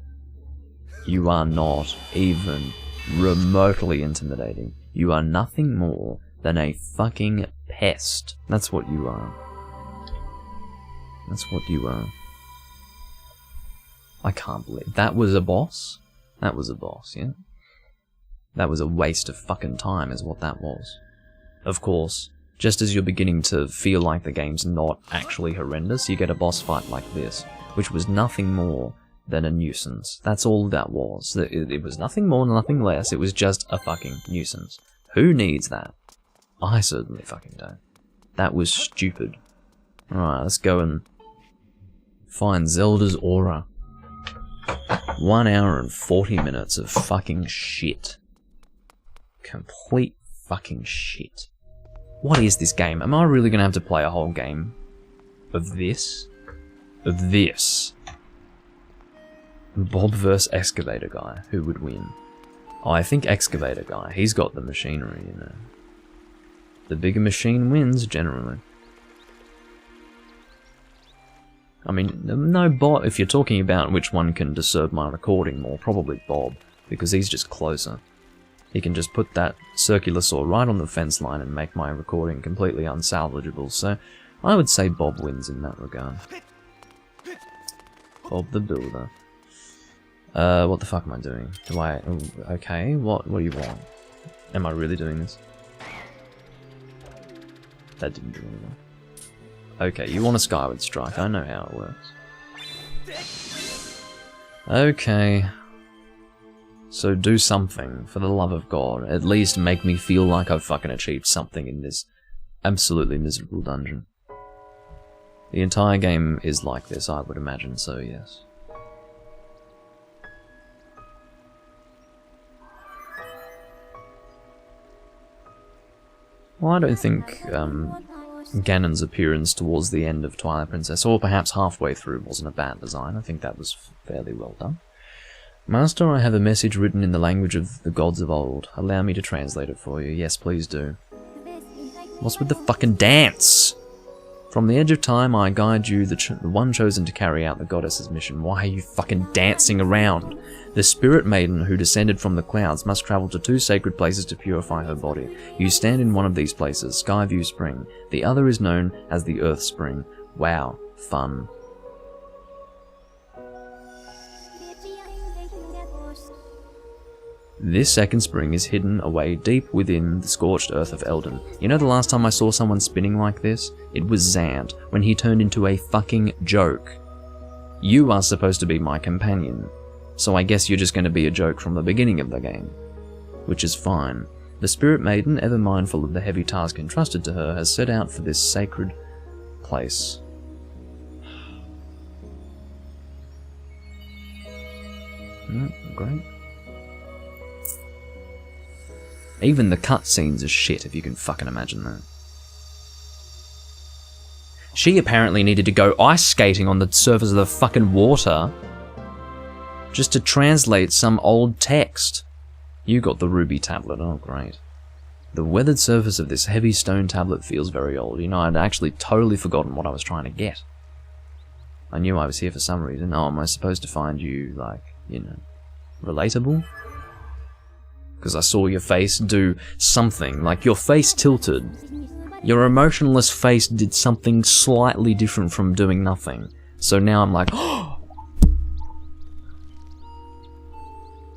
You are not even remotely intimidating. You are nothing more than a fucking pest. That's what you are. That's what you are. I can't believe that was a boss? That was a boss, yeah? That was a waste of fucking time is what that was. Of course, just as you're beginning to feel like the game's not actually horrendous, you get a boss fight like this, which was nothing more than a nuisance. That's all that was. It was nothing more, nothing less. It was just a fucking nuisance. Who needs that? I certainly fucking don't. That was stupid. Alright, let's go and find Zelda's aura. 1 hour and 40 minutes of fucking shit. Complete fucking shit. What is this game? Am I really gonna have to play a whole game of this? Of this? Bob vs. Excavator Guy. Who would win? Oh, I think Excavator Guy. He's got the machinery, you know. The bigger machine wins, generally. I mean, no Bob. If you're talking about which one can disturb my recording more, probably Bob, because he's just closer. He can just put that circular saw right on the fence line and make my recording completely unsalvageable, so I would say Bob wins in that regard. Bob the Builder. What the fuck am I doing? Do I... Oh, okay, what do you want? Am I really doing this? That didn't do anything. Okay, you want a Skyward Strike, I know how it works. Okay. So do something, for the love of God. At least make me feel like I've fucking achieved something in this absolutely miserable dungeon. The entire game is like this, I would imagine, so yes. Well, I don't think Ganon's appearance towards the end of Twilight Princess, or perhaps halfway through, wasn't a bad design. I think that was fairly well done. Master, I have a message written in the language of the gods of old. Allow me to translate it for you. Yes, please do. What's with the fucking dance? From the edge of time, I guide you, the one chosen to carry out the goddess's mission. Why are you fucking dancing around? The spirit maiden who descended from the clouds must travel to 2 sacred places to purify her body. You stand in one of these places, Skyview Spring. The other is known as the Earth Spring. Wow, fun. This second spring is hidden away deep within the scorched earth of Eldon. You know the last time I saw someone spinning like this? It was Zant, when he turned into a fucking joke. You are supposed to be my companion, so I guess you're just going to be a joke from the beginning of the game. Which is fine. The Spirit Maiden, ever mindful of the heavy task entrusted to her, has set out for this sacred place. Great. Even the cutscenes are shit, if you can fucking imagine that. She apparently needed to go ice skating on the surface of the fucking water just to translate some old text. You got the ruby tablet, oh great. The weathered surface of this heavy stone tablet feels very old. You know, I'd actually totally forgotten what I was trying to get. I knew I was here for some reason. Oh, am I supposed to find you, like, you know, relatable? Because I saw your face do something, like your face tilted. Your emotionless face did something slightly different from doing nothing. So now I'm like, oh!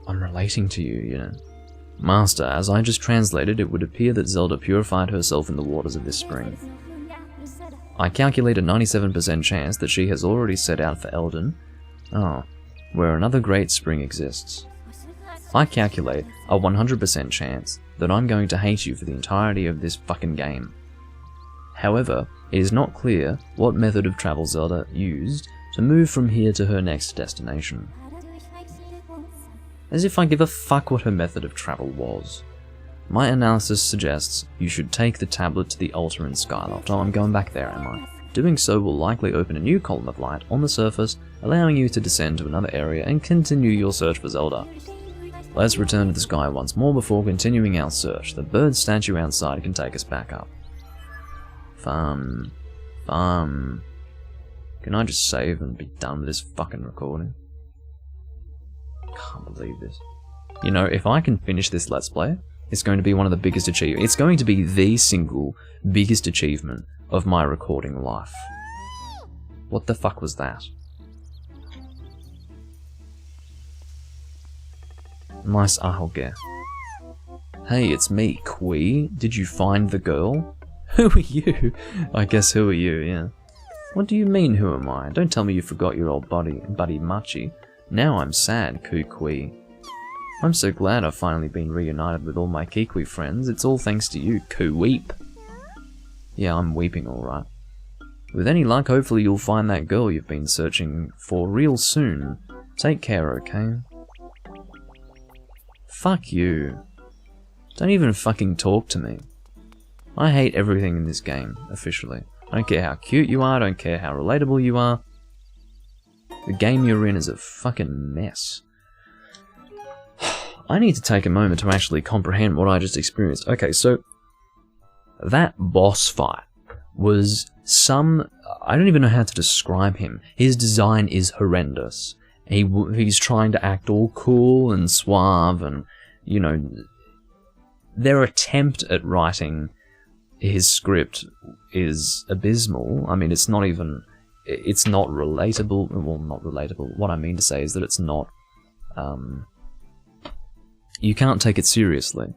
I'm relating to you, you know. Master, as I just translated, it would appear that Zelda purified herself in the waters of this spring. I calculate a 97% chance that she has already set out for Eldin. Oh, where another great spring exists. I calculate a 100% chance that I'm going to hate you for the entirety of this fucking game. However, it is not clear what method of travel Zelda used to move from here to her next destination. As if I give a fuck what her method of travel was. My analysis suggests you should take the tablet to the altar in Skyloft. Oh, I'm going back there, am I? Doing so will likely open a new column of light on the surface, allowing you to descend to another area and continue your search for Zelda. Let's return to the sky once more before continuing our search. The bird statue outside can take us back up. Fun. Can I just save and be done with this fucking recording? Can't believe this. You know, if I can finish this Let's Play, it's going to be one of the biggest achievements. It's going to be the single biggest achievement of my recording life. What the fuck was that? Nice Aholge. Hey, it's me, Kui. Did you find the girl? Who are you? I guess who are you, yeah. What do you mean, who am I? Don't tell me you forgot your old buddy Machi. Now I'm sad, Kui. I'm so glad I've finally been reunited with all my Kikwi friends. It's all thanks to you, Weep. Yeah, I'm weeping alright. With any luck, hopefully you'll find that girl you've been searching for real soon. Take care, okay? Fuck you. Don't even fucking talk to me. I hate everything in this game, officially. I don't care how cute you are, I don't care how relatable you are. The game you're in is a fucking mess. I need to take a moment to actually comprehend what I just experienced. Okay, so that boss fight was I don't even know how to describe him. His design is horrendous. He's trying to act all cool and suave and, you know, their attempt at writing his script is abysmal. I mean, it's not relatable. Well, not relatable. What I mean to say is that it's not, you can't take it seriously.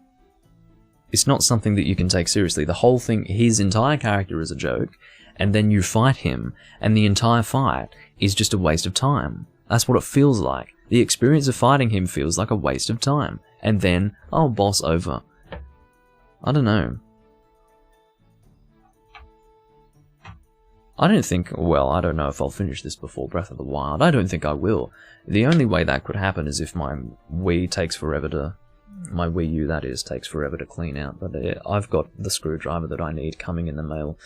It's not something that you can take seriously. The whole thing, his entire character is a joke, and then you fight him, and the entire fight is just a waste of time. That's what it feels like. The experience of fighting him feels like a waste of time. And then, oh, boss over. I don't know. I don't think, well, I don't know if I'll finish this before Breath of the Wild. I don't think I will. The only way that could happen is if my Wii takes forever to... My Wii U, that is, takes forever to clean out. But I've got the screwdriver that I need coming in the mail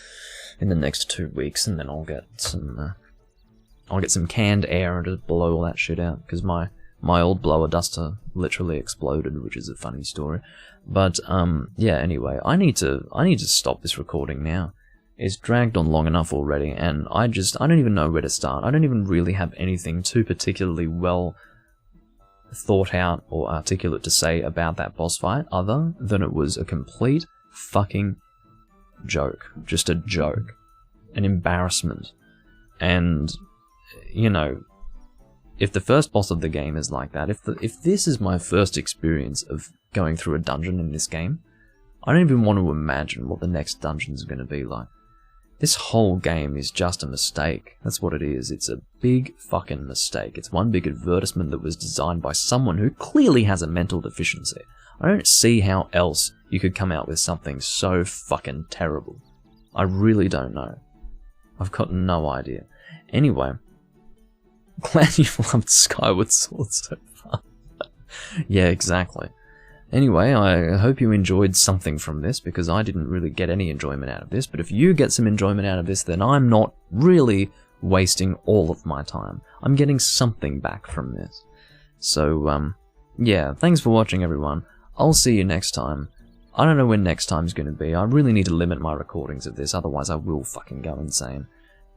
in the next 2 weeks, and then I'll get some canned air and just blow all that shit out. Because my old blower duster literally exploded, which is a funny story. But, yeah, anyway, I need to stop this recording now. It's dragged on long enough already, and I don't even know where to start. I don't even really have anything too particularly well thought out or articulate to say about that boss fight, other than it was a complete fucking joke. Just a joke. An embarrassment. And, you know, if the first boss of the game is like that, if this is my first experience of going through a dungeon in this game, I don't even want to imagine what the next dungeon's going to be like. This whole game is just a mistake. That's what it is. It's a big fucking mistake. It's one big advertisement that was designed by someone who clearly has a mental deficiency. I don't see how else you could come out with something so fucking terrible. I really don't know. I've got no idea. Anyway, glad you loved Skyward Sword so far. Yeah, exactly. Anyway, I hope you enjoyed something from this, because I didn't really get any enjoyment out of this, but if you get some enjoyment out of this, then I'm not really wasting all of my time. I'm getting something back from this. So, yeah, thanks for watching, everyone. I'll see you next time. I don't know when next time's gonna be. I really need to limit my recordings of this, otherwise I will fucking go insane.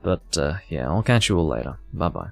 But, yeah, I'll catch you all later. Bye-bye.